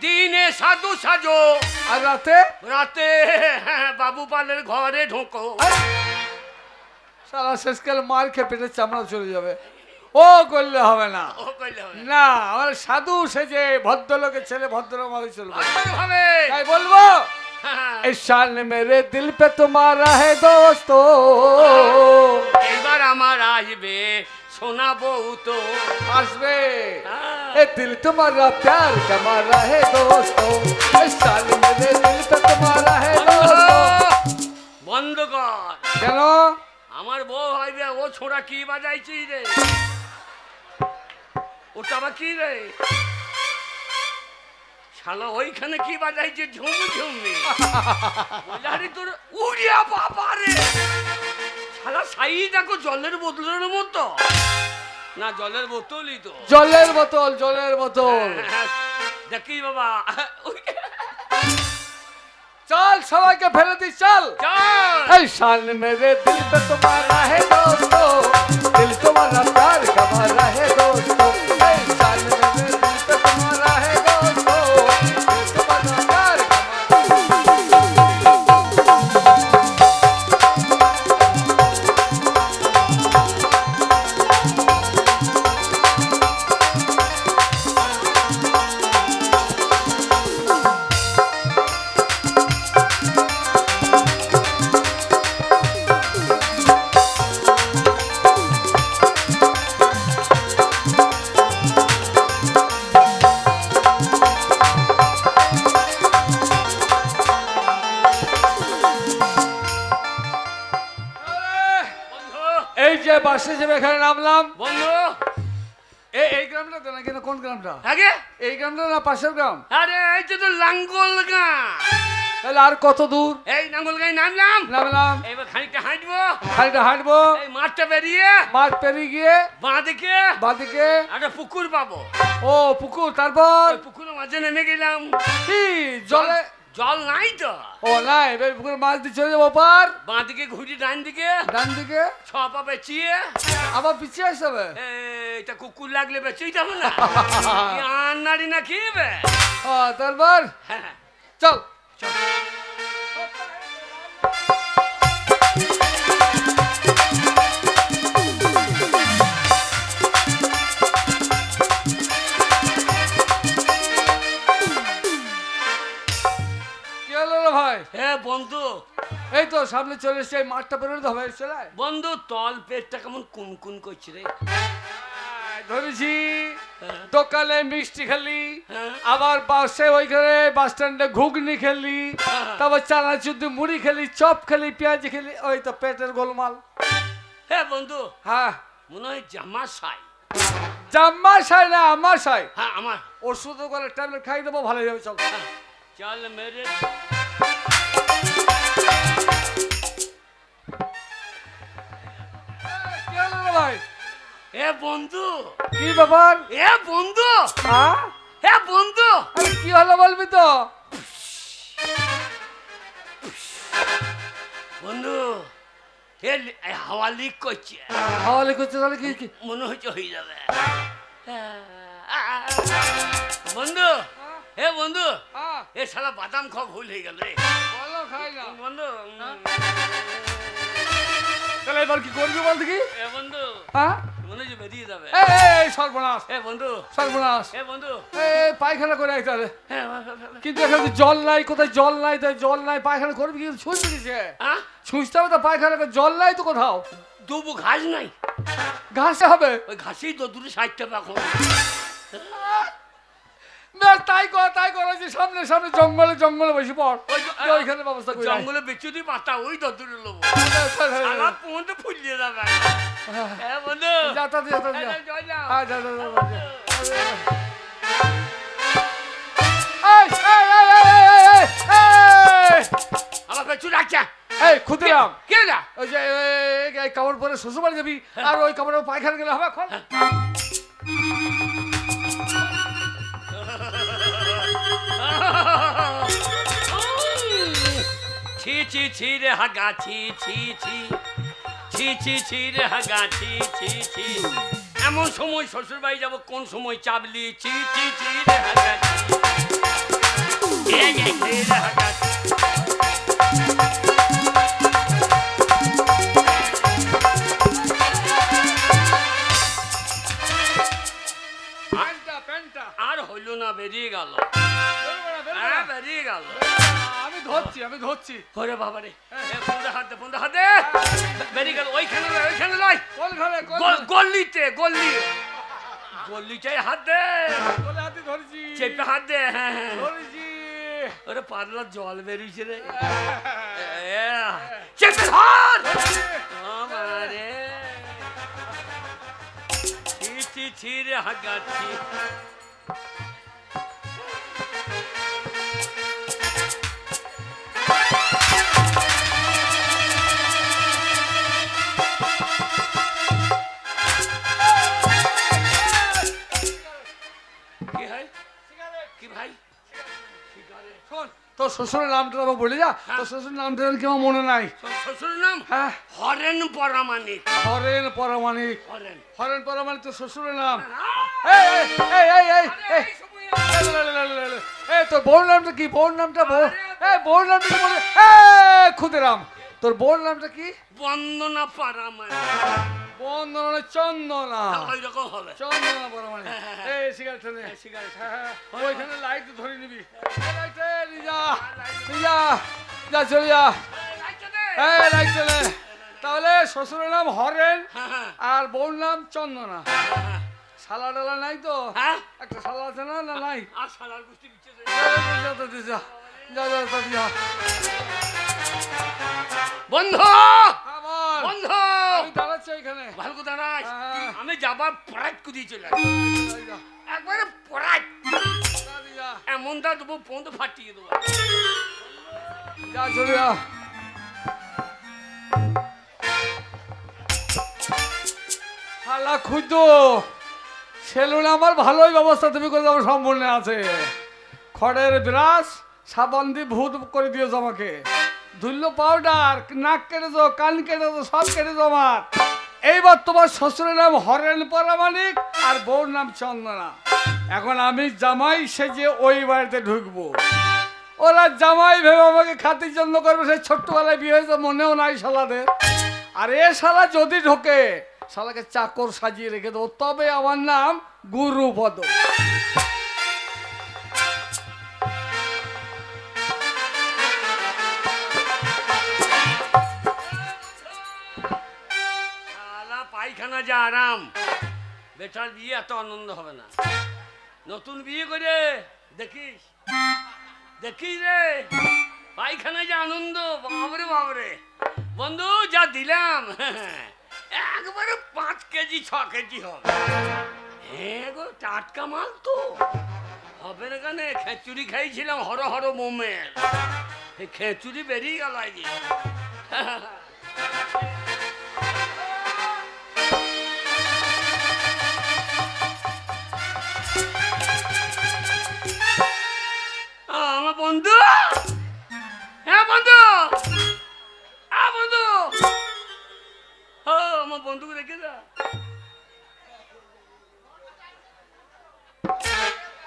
দিনে সাধু সাজো, আর রাতে রাতে বাবু পালের ঘরে ঢোকো। সারা শেষকাল মার খেয়ে পেটের চামড়া চলে যাবে, ও করলে হবে না। ও কইলে হবে না আমার সাধু সেজে ভদ্রলোকের ছেলে ভদ্র মারে চলবে, ভাবে। তাই বলবো इस शान मेरे दिल पे तुम्हारा है दोस्तों। এবার আমার আসবে সোনা বউ তো আসবে ए दिल तुम्हारा प्यार का मारा है दोस्तों, इस शान मेरे दिल पे तुम्हारा है दोस्तों। বন্ধ কর। কেন? আমার বউ ভাইবে ও ছোড়া কি বাজাইছি রে, ওটা আবার কি রে শালা, ওইখানে কি বাজাইছে ঝুম ঝুমি, বলারি তোর উড়িয়া বাবা রে শালা, সাই দেখো জলের বোতলের মতো, না জলের বোতলই তো, জলের বোতল, জলের বোতল। দেখি বাবা, চল সবাইকে ফেলে দিস, চল। চল। ऐ शान मेरे दिल पे तुम्हारा है दोस्तों, दिल तुम्हारा प्यार का मारा है दोस्तों, ऐ शान मेरे दिल पे तुम्हारा है दोस्तों, दिल तुम्हारा प्यार का বাসে যাবে, এখানে নামলাম। বন্ধু এই গ্রামটা তো না, কেন কোন গ্রামটা? আগে এই গ্রামটা না পাশের গ্রাম? আরে এই তো লাঙ্গল গা, তাহলে আর কত দূর? এই নাঙ্গল গায়ে নামলাম, নামলাম, এবার খানিকটা হাঁটবো, খানিকটা হাঁটবো, এই মাঠটা বেরিয়ে মাঠ পেরিয়ে গিয়ে বাঁদিকে বাঁদিকে একটা পুকুর পাবো, ও পুকুর, তারপর ওই পুকুরের মাঝে নেমে গেলাম, কি জলে জল নাই তো, ও নাই, এবার পুকুরে মাছ দিয়ে চলে যাবো পার, বাঁদিকে ঘুরি ডান দিকে, ডান দিকে ছ পা পেঁচিয়ে আবার পিছিয়ে আসতে হবে। এটা কুকুর লাগলে বেঁচেই যাবো না, আর নাড়ি না খেয়েবে, ও তারপর হ্যাঁ চল। কি হলো রে ভাই? হ্যাঁ বন্ধু, এই তো সামনে চলে এসছে, এই মাঠটা বেরোতে হবে, চলে আয়। বন্ধু তল পেটটা কেমন কুনকুন করছে রে, ধরেছি হ্যাঁ। দোকানে মিষ্টি খেলি, হ্যাঁ। আবার বাসে ওইখানে বাস স্ট্যান্ডে ঘুগনি খেলি, হ্যাঁ। তারপর চানাচুর মুড়ি খেলি, চপ খেলি, পেঁয়াজি খেলি, ওই তো পেটের গোলমাল। হ্যাঁ বন্ধু, হ্যাঁ মনে হয় জামা সাই, জাম্মা সাই না আমার সাই, হ্যাঁ আমার, ওষুধ করে ট্যাবলেট খাই দেবো, ভালো যাবে, চল। হ্যাঁ। চল মেরে কি হলো রে ভাই? এ বন্ধু, কি ব্যাপার? এ বন্ধু, হ্যাঁ এ বন্ধু, আরে কি হলো বলবি তো? বন্ধু এ হাওয়া লিক করছে, হাওয়ালি করছে, তাহলে কি কি? মনে হচ্ছে হয়ে যাবে, বন্ধু এ বন্ধু, হ্যাঁ এ শালা বাদাম খাওয়া ভুল হয়ে গেল রে বলো, খাই না। বন্ধু, তাহলে এবার কি করবি বল দেখি? এ বন্ধু হ্যাঁ মনে হচ্ছে বেরিয়ে যাবে, এই সর্বনাশ, এ বন্ধু, সর্বনাশ, এ বন্ধু, এই পায়খানা করে আইতে হবে, হ্যাঁ কিন্তু এখানে তো জল নাই, কোথায় জল নাই, তাই জল নাই, পায়খানা করবি কি? ছুঁচতে দিছে, ছুঁচতে হবে তো, পায়খানা করে জল নাই তো কোথাও, দুবু ঘাস নাই, ঘাসে হবে, ওই ঘাসেই তো দূরে 60 টাকা এখন, বেশ তাই কর যে সামনে সামনে জঙ্গলে বসে পড় ওইখানে ব্যবস্থা করি জঙ্গলে বেচু তুই পাতা ওই দূরে লোবো সারা পর্যন্ত ফুলিয়ে যাবে হ্যাঁ বন্ধু যাতা আমার বেচু রাখছা এই ক্ষুদিরাম কে না ওই যে এই কাপড় পরে শ্বশুর বাড়ি যাবি আর ওই কাপড়ে পায়খানা গেলে হবে খোল ছি ছি ছি রে হাগা ছি ছি ছি ছি ছি ছি রে হাগা ছি ছি ছি এমন সময় শ্বশুর বাড়ি যাবো কোন সময় চাবলি ছি ছি ছি রে হাগা ছি রে হাগা আর হইল না বেরিয়ে গেল বেরিয়ে গেল আমি ধরছি ওরে বাবা রে ফোনটা হাত দে বেরিয়ে গেল ওইখানে লয় কোন ঘরে গল্লিতে হাত দে হাতে ধরছি চেপে হাত দে ধরছি ওরে পাতলা জল বেরিয়েছে রে চেপে ধর আমারে ছি ছি রে হাগাচ্ছি কি ভাই তোর শ্বশুরের নামটা আমাকে বলে যা তোর শ্বশুরের নামটা কি আমার মনে নাই শ্বশুরের নাম হ্যাঁ হরেন পরামানিক হরেন পরামানিক তোর শ্বশুরের নাম তোর বউর নামটা কি বউর নামটা বউর নামটা কি বলে ক্ষুদিরাম তোর বউর নামটা কি বন্দনা পরামানিক বন্দনা চন্দনা ওইরকম হবে চন্দনা পরামানিক এই সিগারেট নে সিগারেট ওইখানে লাইট ধরে নিবি লাইটে যা চলে যা লাইট চলে তাহলে শ্বশুরের নাম হরেন আর বউর নাম চন্দনা শালা ডালা নাই তো একটা শালা আছে না নাই আর শালার গোষ্ঠী বিচ্ছে বন্ধু বন্ধু আমি দাঁড়াচ্ছি এখানে ভালো কথা দাঁড়াই আমি যাবার পড়াই কুদিয়ে চলে একবারে পড়াই এমন দা দেবো ফোন তো ফাটিয়ে দেবো যা চলে যা শালা খুঁজ সেলুনে আমার ভালোই ব্যবস্থা তুমি করে দেবো সম্পূর্ণ আছে খড়ের ব্রাশ সাবান দিয়ে ভূত করে দিয়েছো আমাকে ধুল্লো পাউডার নাক কেটেছো কান কেটেছো সব কেটেছো আমার এইবার তোমার শ্বশুরের নাম হরেন পরামানিক আর বউর নাম চন্দনা এখন আমি জামাই সেজে ওই বাড়িতে ঢুকবো ওরা জামাই ভেবে আমাকে খাতির জন্য করবে সেই ছোট্টবেলায় বিয়ে হয়েছে মনেও নাই শালাদের আর এ শালা যদি ঢোকে শালাকে চাকর সাজিয়ে রেখে দেবো তবে আমার নাম গুরুপদ পায়খানা যা আরাম বেটার বিয়ে এত আনন্দ হবে না নতুন বিয়ে করে দেখিস রে পায়খানা যা আনন্দ বাবরে বন্ধু যা দিলাম একবারে 5 কেজি 6 কেজি হবে হ্যাঁ গো টাটকা মাল তো হবে না কেন খেচুড়ি খাইছিলাম হর মোমের এই খেচুড়ি বেরিয়ে গেল আজকে আমার বন্ধু হ্যাঁ বন্ধু আমার বন্ধুকে দেখে যা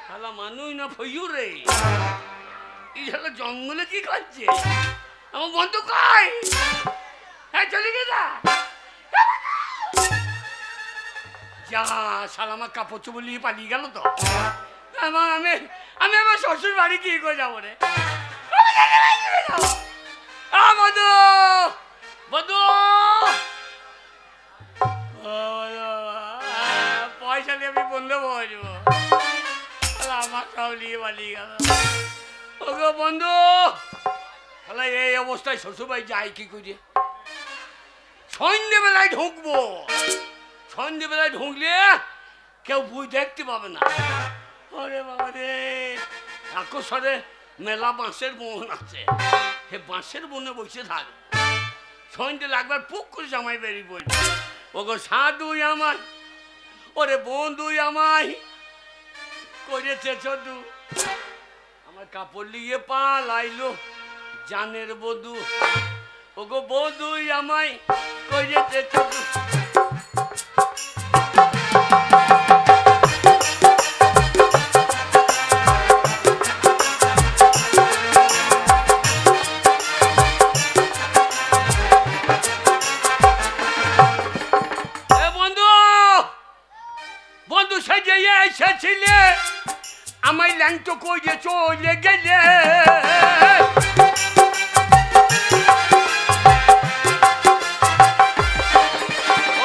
শালা মানুষ না ফইউ রে এই শালা জঙ্গলে কি করছে আমার বন্ধু কই হ্যাঁ চলে গেছা যা শালা আমার কাপড় চোপড় নিয়ে পালিয়ে গেল তো আমি আমার শ্বশুর বাড়ি কি করে যাবো রে বন্ধু বন্ধু পয়সা নিয়ে আমি বন্ধু বসবো আমার সব নিয়ে পালিয়ে গেল। ওগো বন্ধু, তাহলে এই অবস্থায় শ্বশুরবাড়ি যাই কি করে? সন্ধ্যেবেলায় ঢুকবো, সন্ধ্যেবেলায় ঢুকলে কেউ বই দেখতে পাবে না। ওরে বাবা রে, আকস্মারে মেলা বাঁশের বন আছে, সে বাঁশের বনে বসে থাক, সন্ধ্যে লাগবার পুক করে জামাই বেরিয়ে পড়বে। ওগো সাধু আমায়, ওরে বন্ধু আমায় করেছে চদু, আমার কাপড় লিয়ে পা লাইলো জানের বধু। ওগো বধু আমায় করেছে চদু। এসেছিলে আমায় ল্যাংটো করে চলে গেলে,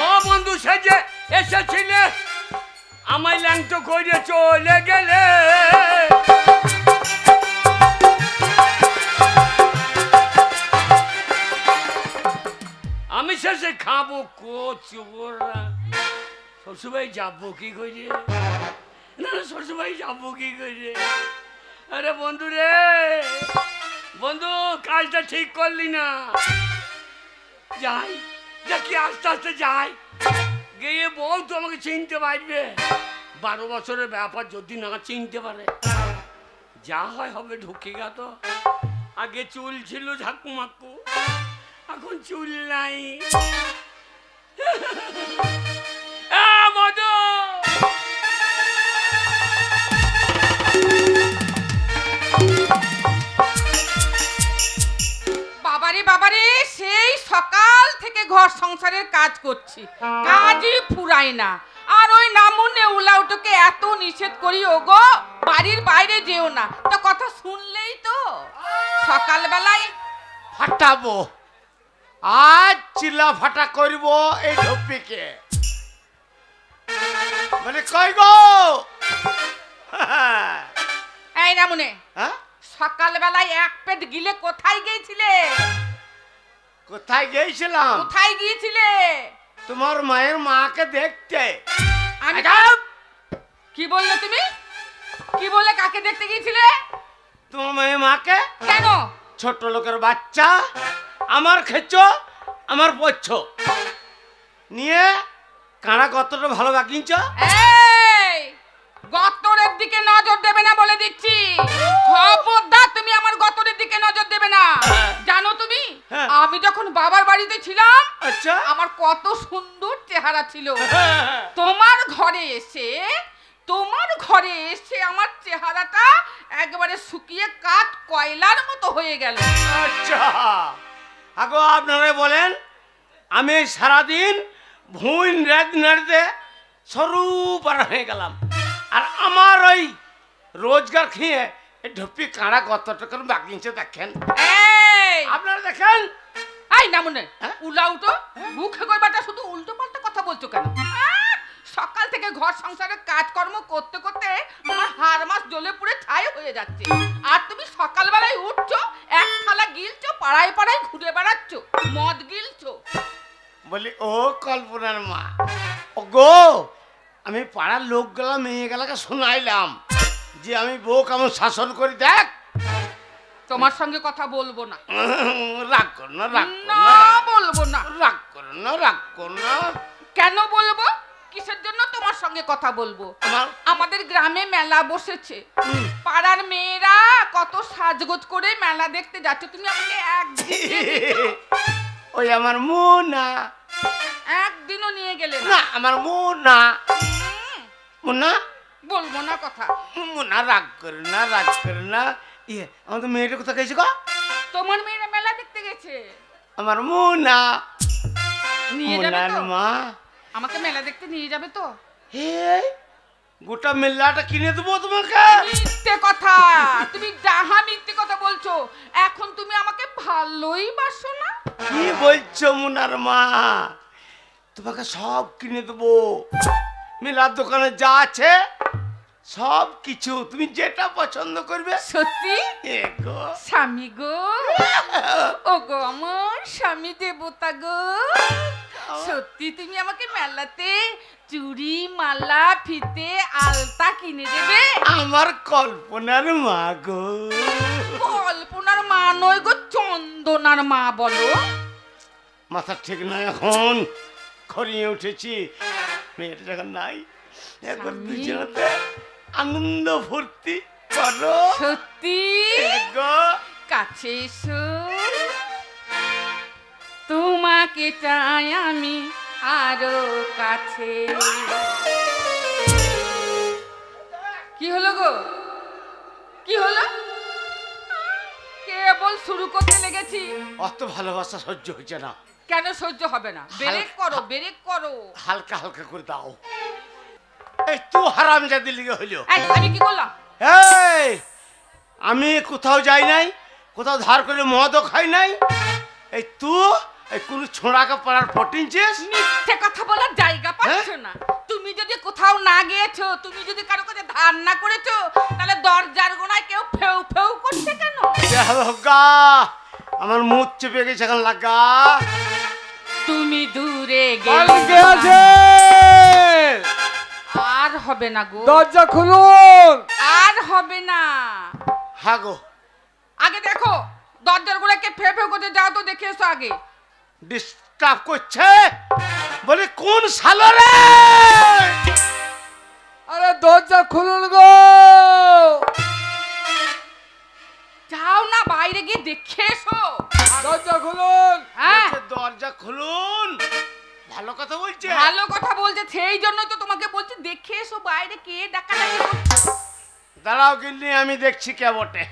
ও বন্ধু সেজে এসেছিলে আমায় ল্যাংটো করে চলে গেলে। আমি শেষে খাবো কচুরা, শ্বশুরবাড়ি যাবো কি করে? না শ্বশুরবাড়ি যাবো কি করে? আরে বন্ধু রে, বন্ধু কাজটা ঠিক করলি না। যাই দেখি আস্তে আস্তে যাই, গিয়ে বউ তো আমাকে চিনতে পারবে। 12 বছরের ব্যাপার, যদি না চিনতে পারে যা হয় হবে। ঢুকে গেল, আগে চুল ছিল ঝাঁকুমাকু, এখন চুল নাই। মধু বাবারে বাবারে, সেই সকাল থেকে ঘর সংসারের কাজ করছি, কাজই ফুরায় না। আর ওই নামুনে উলাউটোকে এত নিষেধ করি, ওগো বাড়ির বাইরে যেও না, তো কথা শুনলেই তো সকালবেলায় ফাটাবো। আজ চিল্লা ফাটা করব এই ঢপ্পিকে। মানে কই গো? এই নামুনে, হ্যাঁ, সকালবেলায় এক পেট গিলে কোথায় গিয়েছিলে? কোথায় গিয়েছিলাম? কোথায় গিয়েছিলে? তোমার মায়ের মাকে দেখতে। আমি কি বললে তুমি? কি বলে কাকে দেখতে গিয়েছিলে? তোমার মায়ের মাকে। কেন? ছোট লোকের বাচ্চা, আমার খেচ্ছ, আমার পচ্ছ নিয়ে কানা কতটা ভালো বাকিঞ্চ। এই গতরের দিকে নজর দেবে না বলে দিচ্ছি, খবরদার তুমি আমার গতরের দিকে নজর দেবে না। জানো তুমি, আমি যখন বাবার বাড়িতে ছিলাম, আচ্ছা, আমার কত সুন্দর চেহারা ছিল। তোমার ঘরে এসে আমার চেহারাটা একবারে শুকিয়ে কাঠ কয়লার মতো হয়ে গেল। আচ্ছা, আগো আপনারা বলেন, আমি সারাদিন ভুঁই নাড়তে সরু পারা হয়ে গেলাম। আর আমার ওই রোজগার খেয়ে এই ঢপ্পি কাঁড়া কত টাকা বাকিয়েছে দেখেন, এই আপনারা দেখেন। এই না মনে উলাউটো, মুখে কইবাটা শুধু উল্টো পাল্টা কথা বলছো কেন? সকাল থেকে ঘর সংসারের কাজকর্ম করতে করতে তোমার হাড় মাস জ্বলে পুড়ে ছাই হয়ে যাচ্ছে, আর তুমি সকালবেলায় উঠছো, এক থালা গিলছো, পাড়ায় পাড়ায় ঘুরে বেড়াচ্ছ, মদ গিলছো। বলি ও কল্পনার মা, ও গো, আমি পাড়ার লোকগুলা মেয়েগুলাকে শোনাইলাম যে আমি বউ কেমন শাসন করি, দেখ। তোমার সঙ্গে কথা বলবো না। রাগ করো না, রাগ করো না, বলবো না। রাগ করো না, রাগ করো না। কেন বলবো? কিসের জন্য তোমার সঙ্গে কথা বলবো? আমাদের গ্রামে মেলা বসেছে, পাড়ার মেয়েরা কত সাজগোজ করে মেলা দেখতে যাচ্ছে, তুমি আমাকে ওই আমার মুনা একদিনও নিয়ে গেলে না। আমার মুনা, মুনা বলবো না কথা। মুনা রাগ করে না, রাগ করে না। ইয়ে, আমাদের মেয়েটা কোথায় গেছে গো? তোমার মেয়েরা মেলা দেখতে গেছে। আমার মুনা, নিয়ে যাবে তো? মা আমাকে মেলা দেখতে নিয়ে যাবে তো? হে, গোটা মেলাটা কিনে দেবো তোমাকে। মিথ্যে কথা, তুমি যাহা মিথ্যে কথা বলছো। এখন তুমি আমাকে ভালোই বাসো না? কি বলছো মুনার মা? তোমাকে সব কিনে দেবো, মেলার দোকানে যা আছে সব কিছু তুমি যেটা পছন্দ করবে। সত্যি এ গো স্বামী গো, ও গো আমার স্বামী দেবতা গো, সত্যি তুমি আমাকে মেলাতে চুড়ি মালা ফিতে আলতা কিনে দেবে? আমার কল্পনার মা গো। কল্পনার মা নয় গো, চন্দনার মা বলো। মাথা ঠিক নয় এখন, খড়িয়ে উঠেছি। মেয়েটা যখন নাই, একবার দুজনেতে আনন্দ ফুর্তি করো। সত্যি গো কাছে এসো, তোমাকে চাই আমি আরো কাছে। কি হলো গো, কি হলো? কেবল শুরু করতে লেগেছি। অত ভালোবাসা সহ্য হচ্ছে না। কেন সহ্য হবে না? ব্রেক করো, ব্রেক করো। হালকা হালকা করে দাও। এই তুই হারামজাদি লিগে হইলো। এই, আমি কি করলাম? এই আমি কোথাও যাই নাই, কোথাও ধার করে মদও খাই নাই। এই তুই এই কোন ছোঁড়াকে পাড়ার ফটিনছিস? মিথ্যে কথা বলার জায়গা পাচ্ছ না। তুমি যদি কোথাও না গিয়েছো, তুমি যদি কারো কাছে ধার না করেছো, তাহলে দরজার গোনায় কেউ ফেউ ফেউ করছে কেন? গা আমার মুখ চেপে গেছে এখন লাগা। তুমি দূরে মালিক কে গেলে আছে? আর হবে না গো, দরজা খুলুন। আর হবে না। হ্যাঁ গো, আগে দেখো দরজার গোনায় কে ফেউ ফেউ করতে, যাও তো দেখে এসো আগে। ডিস্টার্ব করছে বলে কোন সালরে? আরে দরজা খুলুন গো। যাও না, বাইরে গিয়ে দেখে এসো। দরজা খুলুন। হ্যাঁ, বলছে, দরজা খুলুন। ভালো কথা বলছে। ভালো কথা বলছে, সেই জন্য তো তোমাকে বলছি দেখে এসো বাইরে কে ডাকাডাকি করছে। দাঁড়াও গিন্নি, আমি দেখছি কে বটে।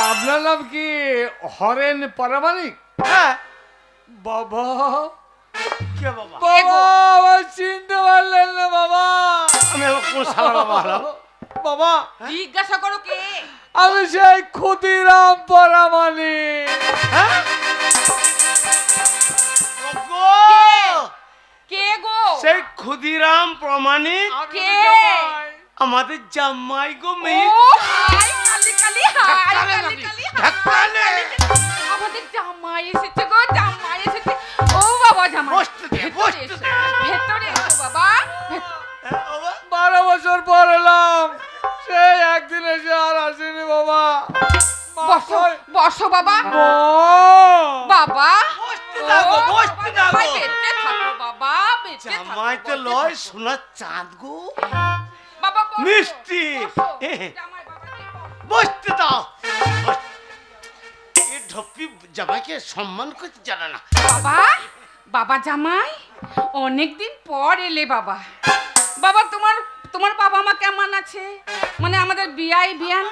আপনার নাম কি হরেন পারামানিক? হ্যাঁ বাবা, কে বাবা? বাবা আমার চিনতে পারলেন না বাবা? আমি আবার কোন সালা বাবা হলাম? বাবা জিজ্ঞাসা করো কে? আমি সেই ক্ষুদিরাম পারামানিক। হ্যাঁ? ওগো! কে গো? সেই ক্ষুদিরাম প্রমাণিক কে? আমাদের জামাই গো। ও মেয়ে হাই কালি কালি, হাই ধাক্কালে কালি নাকি? কালি, ধাক্কালে। আমাদের জামাই এসেছে গো, জামাই এসেছে। ও বাবা জামাই, বসতে দে, বসতে দে। ভেতরে এসো বাবা। হ্যাঁ, বাবা? 12 বছর পর এলাম, সেই একদিন এসে আর আসেনি বাবা। বসো বসো বাবা। বাবা বসতে দাও গো, বসতে দাও গো। বেঁচে থাকো বাবা, বেঁচে থাকো। জামাই তো লয় সোনার চাঁদ গো। বাবা বসো, মিষ্টি। বসো। জামাই বাবাকে বসো। বসতে দাও। এই ঢপ্পি জামাইকে সম্মান করতে জানে না। বাবা, বাবা জামাই অনেকদিন পর এলে বাবা। বাবা তোমার তোমার বাবা মা কেমন আছে? মানে আমাদের বিয়াই বিয়ান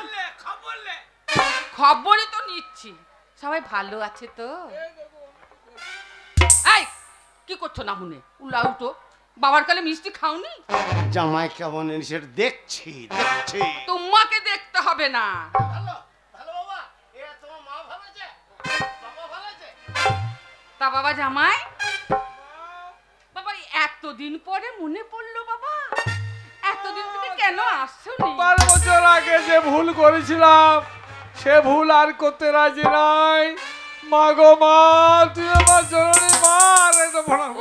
খবরই তো নিচ্ছি, সবাই ভালো আছে তো? এই কি করছো না হুনে? উলাও তো, বাবার কালে মিষ্টি খাওনি? জামাই কেমন সেটা দেখছি দেখছি। তোমাকে দেখতে হবে না। ভালো ভালো বাবা। এ তোমার মা ভালো আছে? বাবা ভালো আছে? তা বাবা জামাই, বাবা এতদিন পরে মনে পড়লো বাবা, এতদিন তুমি কেন আসছোনি? 12 বছর আগে যে ভুল করেছিলাম, সে ভুল আর করতে রাজি নাই। মা গো মা, তুই আমার জননী মা।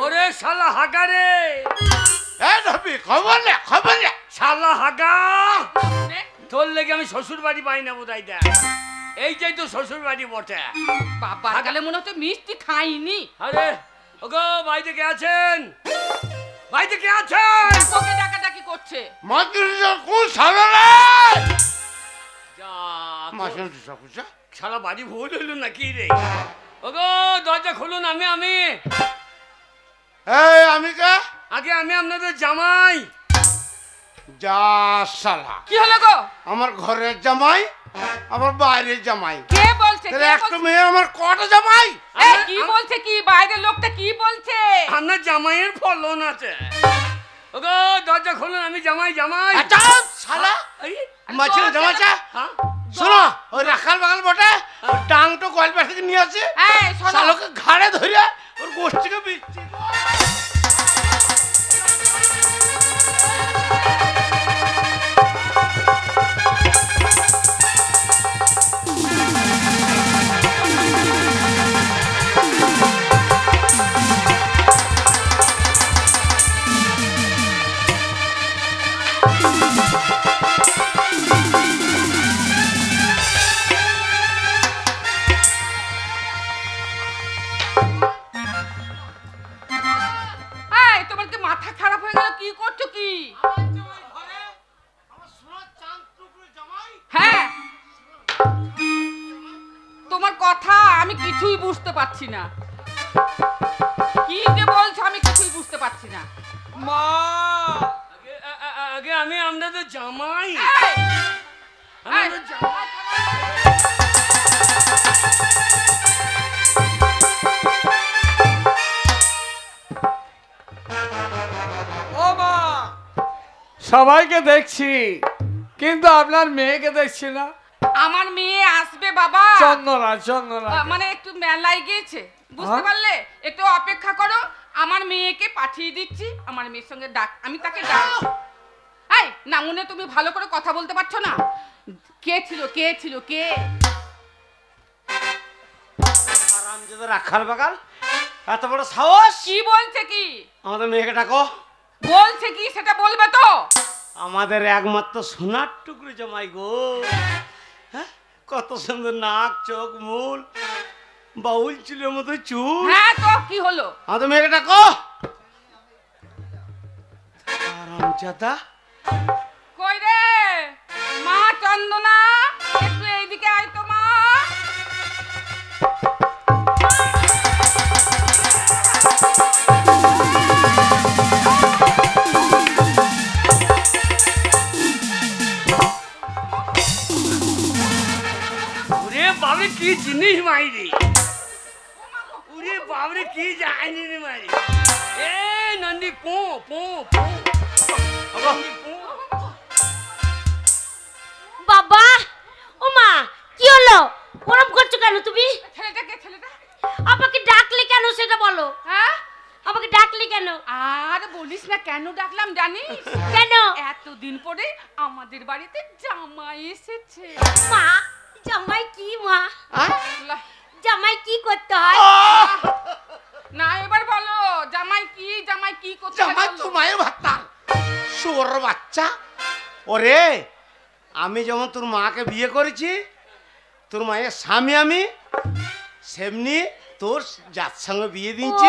ওরে শালা হাগা রে, এ ঢপ্পি খবর নে, খবর নে। শালা হাগা। তোর লেগে আমি শ্বশুর বাড়ি পাই না বোধ হয়। দেখ এইটাই তো শ্বশুর বাড়ি বটে। বাবার কালে মনে হচ্ছে মিষ্টি খাইনি। আরে ওগো, বাড়িতে কে আছেন? বাড়িতে কে আছেন? তোকে ডাকাডাকি করছে। মাতুরি কোন সালরে? যা, মাসের সকুচা। শালা বাড়ি ভুল হইল নাকি রে? ওগো দরজা খুলুন। আমি এই আমি কে? আগে আমি আপনাদের জামাই। যা শালা, কি হলো গো? আমার ঘরের জামাই, আমার বাইরের জামাই। কে বলছে? তাহলে কে একটা বলছে? মেয়ে আমার কটা জামাই? এই কি বলছে? কি বাইরের লোকটা কি বলছে? আপনার জামাইয়ের ফলন আছে। ওগো দরজা খুলুন। আমি জামাই। আচ্ছা শালা, এই, মাছের জামাইটা হ্যাঁ? শোনো ওই রাখাল বাগাল বটে ডাংটো গল্প থেকে নিয়ে আসে এই শোনো শালোকে ঘাড়ে ধরে ওর গোষ্ঠীকে বিচ্ছি কিছুই বুঝতে পারছি না কি যে বলছো আমি কিছুই বুঝতে পারছি না মা আগে আমি আপনাদের জামাই এই জামাই ও মা সবাইকে দেখছি কিন্তু আপনার মেয়েকে দেখছি না আমার মেয়ে আসবে বাবা চন্দনা মানে একটু মেলায় গিয়েছে বুঝতে পারলে একটু অপেক্ষা করো আমার মেয়েকে পাঠিয়ে দিচ্ছি আমার মেয়ের সঙ্গে ডাক আমি তাকে ডাক এই নামুনে তুমি ভালো করে কথা বলতে পারছো না কে ছিল কে আরামজাদা রাখাল বাগাল এত বড় সাহস কি বলছে কি আমাদের মেয়েকে ডাকো বলছে কি সেটা বলবে তো আমাদের একমাত্র সোনার টুকরো জামাই গো হ্যাঁ কত সুন্দর নাক চোখ মুল বাউল চুলের মতো চুল হ্যাঁ তো কি হলো আমাদের মেয়েকে ডাকো আরামজাদা কই রে মা চন্দনা একটু এইদিকে আয় তো মা বাবরে কি জিনিস মাইরি উরে বাবরে কি জানি রে মাইরি এ নন্দি পো বাবা ও মা কি হলো ওরম করছো কেন তুমি ছেলেটা আমাকে ডাকলে কেন সেটা বলো হ্যাঁ আমাকে ডাকলে কেন আর বলিস না কেন ডাকলাম জানিস কেন এতদিন পরে আমাদের বাড়িতে জামাই এসেছে মা জামাই কি মা জামাই কি করতে হয় না এবার বলো জামাই কি করতে হয় জামাই তোর মায়ের ভাতা শুয়োর বাচ্চা ওরে আমি যেমন তোর মাকে বিয়ে করেছি তোর মায়ের স্বামী আমি সেমনি তোর যার সঙ্গে বিয়ে দিয়েছি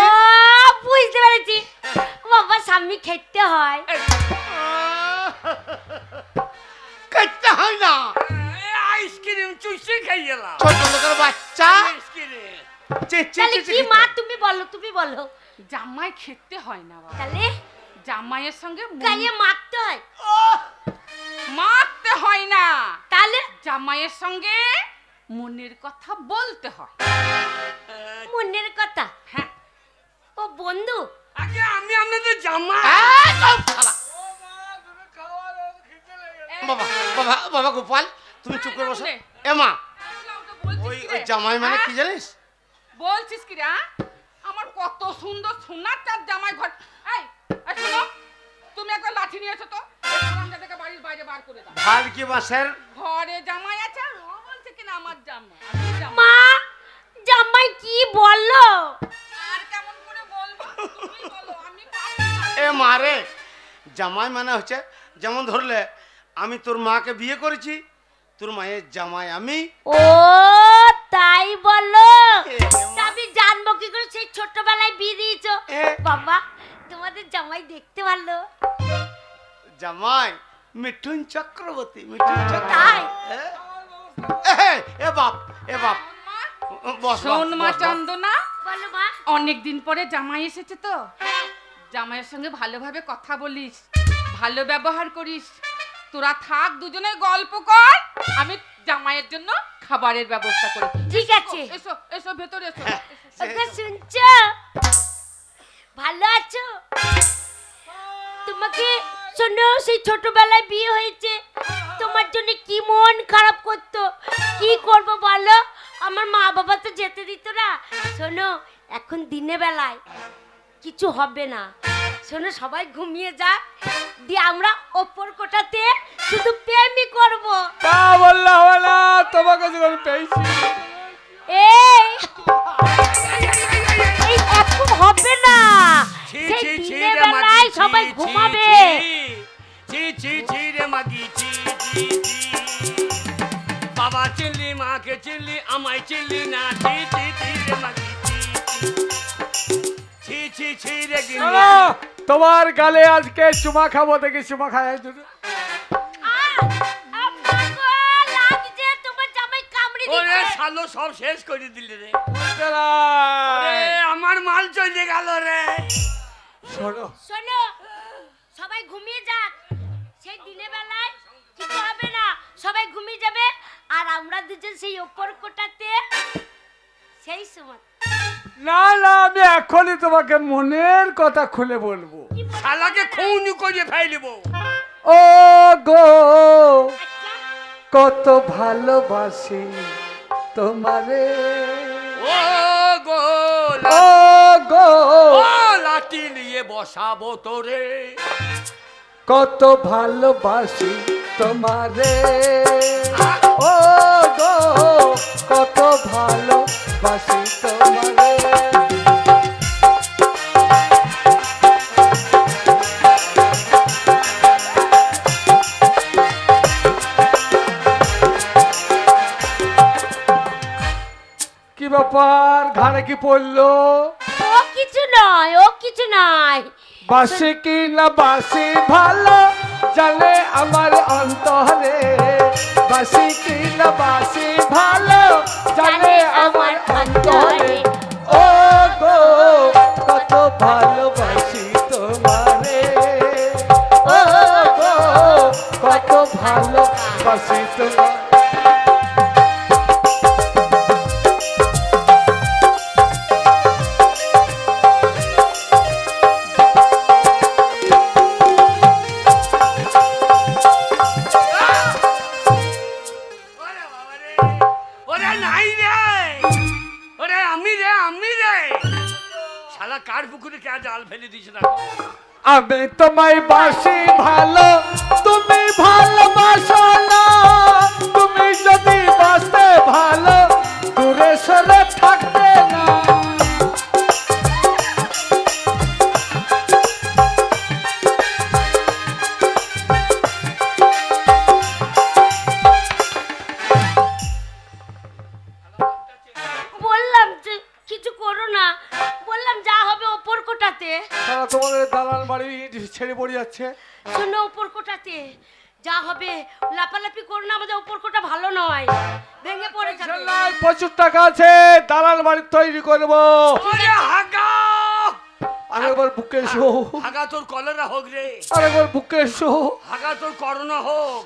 বুঝতে পেরেছি বাবা স্বামী খেতে হয় করতে হয় না আইসক্রিম চুষে খাই গেলাম ছোট লোকের বাচ্চা তাহলে কি মা তুমি বলো জামাই খেতে হয় না বাবা তাহলে জামাইয়ের সঙ্গে গায়ে মারতে হয় মারতে হয় না তাহলে জামাইয়ের সঙ্গে মনের কথা বলতে হয় মনের কথা হ্যাঁ ও বন্ধু আগে আমি আপনাদের জামাই বাবা গোপাল তুমি চুপ করে বসো এ মা ওই জামাই মানে কি জানিস বলছিস কি রে আমার কত সুন্দর সোনার চার জামাই ঘর এই শোনো তুমি একটা লাঠি নিয়ে এসো তো থেকে বাড়ির বাইরে বার করে দাও ভার কি বাসের ঘরে জামাই আছে আর ও বলছে কিনা আমার জামাই মা জামাই কি বললো আর কেমন করে বলবো তুমি বলো আমি এ মারে জামাই মানে হচ্ছে যেমন ধরলে আমি তোর মাকে বিয়ে করেছি তোর মায়ের জামাই আমি ও তাই বলো আমি জানবো কি করে সেই ছোটবেলায় বিয়ে দিয়েছো বাবা তোমাদের জামাই দেখতে ভালো জামাই মিঠুন চক্রবর্তী মিঠুন তাই এ বাপ বস শোন মা চন্দনা বলো মা অনেকদিন পরে জামাই এসেছে তো জামাইয়ের সঙ্গে ভালোভাবে কথা বলিস ভালো ব্যবহার করিস তোরা থাক দুজনে গল্প কর আমি জামাইয়ের জন্য খাবারের ব্যবস্থা করি ঠিক আছে এসো ভেতরে এসো ওকে শুনছো ভালো আছো তোমাকে শোনো সেই ছোটবেলায় বিয়ে হয়েছে তো তোমার জন্য কি মন খারাপ করতো, কি করব বলো? আমার মা বাবা তো যেতে দিত না। শোনো, এখন দিনে বেলায় কিছু হবে না। শোনো, সবাই ঘুমিয়ে যাক, দিয়ে আমরা ওপর কোঠাতে শুধু প্রেমই করব। তা বললে হবে না, তোমাকে যখন পেয়েছি। এই এই এখন হবে না, ছি সেই ছি ছি দিনে রে বেলায় মাগি, সবাই ছি, ছি, ঘুমাবে। ছি ছি ছি রে মাগি, ছি ছি ছি। বাবা চিল্লি, মাকে চিল্লি, আমায় চিল্লি না, ছি ছি ছি রে মাগি, ছি ছি ছি রে গিন্নি। শোনো, তোমার গালে আজকে চুমা খাবো, দেখি চুমা খায় একজন। লাগছে, তোমার জামাই কামড়ে ওরে দিচ্ছে। শালো সব শেষ করে দিলে রে। বুঝতে ওরে নাই। আমার মাল চলে গেল রে। শোনো, শোনো, সবাই ঘুমিয়ে যাক, সেই দিনে বেলায় কিছু হবে না, সবাই ঘুমিয়ে যাবে, আর আমরা দুজন সেই ওপর কোটাতে সেই সময়। না না, আমি এখনই তোমাকে মনের কথা খুলে বলবো। শালাকে খুন করে ফেলবো। ও গো, কত ভালোবাসি তোমারে। ও গো ও গো, ও লাঠি নিয়ে বসাবো তোরে। কত ভালোবাসি তোমারে। ও গো, কত ভালোবাসি তোমারে। কি ব্যাপার, ঘাড়ে কি পড়লো? ও কিছু নয়, ও কিছু নয়। বাসি কি না বাসি ভালো জানে আমার অন্তরে। বাসি কি না বাসি ভালো জানে আমার অন্তরে। ও গো, কত ভালোবাসি তোমারে। ও গো, কত ভালোবাসি তোমারে। ওরে বাবা রে, ওরে নাই রে, ওরে আমি রে, আমি রে। শালা কার পুকুরে কে জাল ফেলে দিয়েছে না? আমি তোমায় বাসি ভালো, তুমি ভালোবাসো না। তুমি যদি বাসতে ভালো, দূরে সরে থাকতে না। বললাম যে কিছু করো না, বললাম যা হবে ওপর কোটাতে। সারা তোমাদের দালান বাড়ি ছেড়ে পড়ে যাচ্ছে। শোনো, ওপর কোটাতে যা হবে লাপালাপি করো না, আমাদের ওপর কোটা ভালো নয়, ভেঙে পড়ে যাবে। খেলায় প্রচুর টাকা আছে, দালান বাড়ি তৈরি করবো। ওরে হাগা, আরেকবার বুকে এসো, হাগা তোর কলেরা হোক রে, আরেকবার বুকে এসো। হাগা তোর করোনা হোক।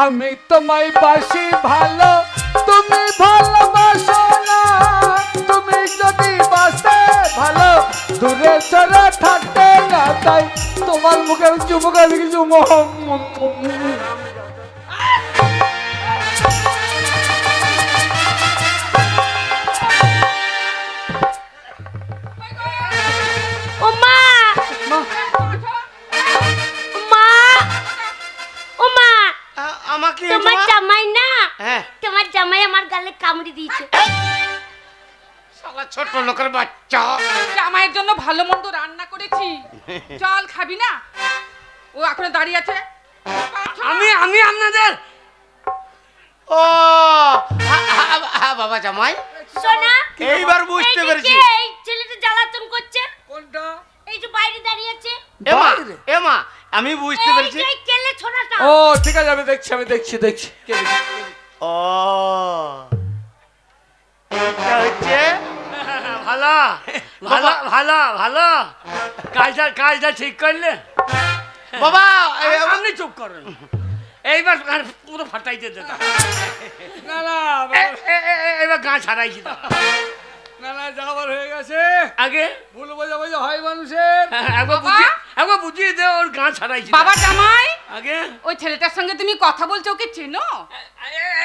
আমি তোমায় বাসি ভালো, তুমি ভালোবাসো না। তুমি যদি বাসতে ভালো, দূরে সরে থাকতে না। তাই তোমার মুখে চুমুকে কিছু ও মা, মা, ও মা, আমাকে তোমার জামাই না, হ্যাঁ, তোমার জামাই আমার গালে কামড়ে দিয়েছে। শালা ছোট লোকের বাচ্চা। জামাইয়ের জন্য ভালো মন্দ রান্না করেছি, চল খাবি না? ও এখনো দাঁড়িয়ে আছে। আমি আমি আপনাদের ও বাবা জামাই, সোনা, এইবার বুঝতে পেরেছি। এই ছেলেটা জ্বালাতন করছে। কোনটা? এই যে বাইরে দাঁড়িয়ে আছে, এমা এমা, আমি বুঝতে এই পেরেছি। যে কেলে ছোনাটা। ও ঠিক আছে, আমি দেখছি দেখছি। ও এটা হচ্ছে ভালো ভালো ভালো ভালো কাজটা ঠিক করলে বাবা। আপনি চুপ করেন, এইবার পুরো ফাটাইতে দে। না না এবার গা ছাড়াইছি না, না না, যাবার হয়ে গেছে। আগে ভুল বোঝাবুঝি হয় মানুষের। একবার বাবা, একবার বুঝিয়ে দে ওর গাঁ ছাড়াইছি বাবা জামাই আগে ওই ছেলেটার সঙ্গে তুমি কথা বলছো, ওকে চেনো?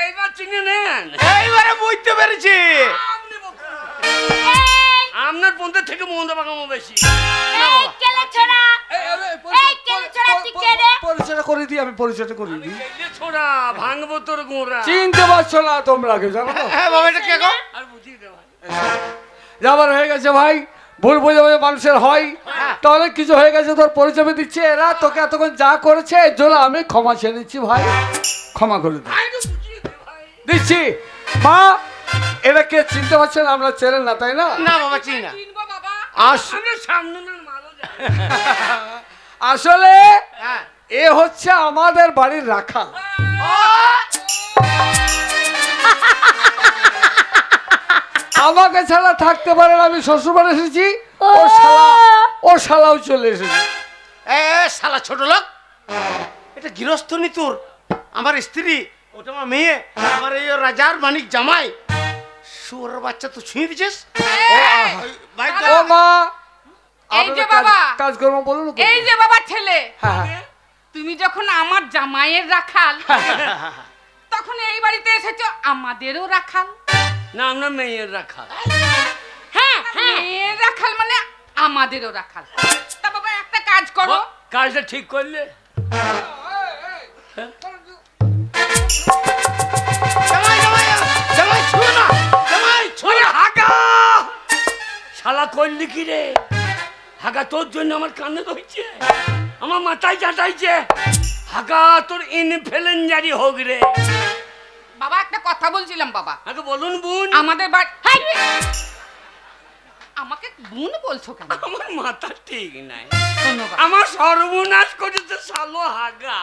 এইবার চিনে নেন। এইবারে বুঝতে পেরেছি। আপনার পন্থের থেকে মোহন বাগামো বেশি। এই কেলে ছোড়া, এই কেলে ছোড়া তুই কে রে? পরিচয় করে দিই, আমি পরিচয় করে দিই। ছোড়া ভাঙবো তোর গোড়া। চিনতে পারছো না তোমরা কেউ, জানো তো? হ্যাঁ বাবা, এটা কে গো? আর বুঝিয়ে দে ভাই। যাবার হয়ে গেছে ভাই, ভুল বোঝাবুঝি মানুষের হয়, তাহলে কিছু হয়ে গেছে, তোর পরিচয় দিচ্ছে। এরা তোকে এতক্ষণ যা করেছে এর জন্য আমি ক্ষমা চেয়ে নিচ্ছি ভাই, ক্ষমা করে দিই। ভাই, একটু বুঝিয়ে দে ভাই। দিচ্ছি। মা, এটা কে চিনতে পারছেন? আমরা চেনেন না তাই না? না বাবা, চিনি না। চিনবো বাবা। আমরা সামনে না মালও যায়। আসলে হ্যাঁ। এ হচ্ছে আমাদের বাড়ির রাখাল। আমাকে ছাড়া থাকতে পারে না, আমি শ্বশুর বাড়ি এসেছি, ও শালাও চলে এসেছে। এ শালা ছোট লোক, এটা গৃহস্থ নি তোর? আমার স্ত্রী, ওটা আমার মেয়ে, আমার এই রাজার মানিক জামাই। শুয়োর বাচ্চা তো ছুঁয়ে দিছিস। ভাই তো- ও মা, এই যে আপনাদের বাবা, কাজকর্ম বলুন। এই যে বাবা ছেলে, হ্যাঁ, হ্যাঁ। তুমি যখন আমার জামাইয়ের রাখাল, তখন এই বাড়িতে এসেছো আমাদেরও রাখাল। না আমরা মেয়ের রাখা। হ্যাঁ হ্যাঁ, মেয়ের রাখাল মানে আমাদেরও রাখাল। তা বাবা একটা কাজ করো, কাজটা ঠিক করলে জামাই জামাই জামাই ছুঁয়ে না, জামাই ছুঁয়ে। হাগা শালা করলি কি রে? হাগা তোর জন্য আমার কানে ধরছে, আমার মাথায় চাটাইছে। হাগা তোর ইনফ্লুয়েঞ্জারি হোক রে। বাবা একটা কথা বলছিলাম বাবা। আগে বলুন বোন। আমাদের বাড়ি, আমাকে বোন বলছো কেন? আমার মাথা ঠিক নাই, ধন্যবাদ। আমার সর্বনাশ করেছে শালো হাগা।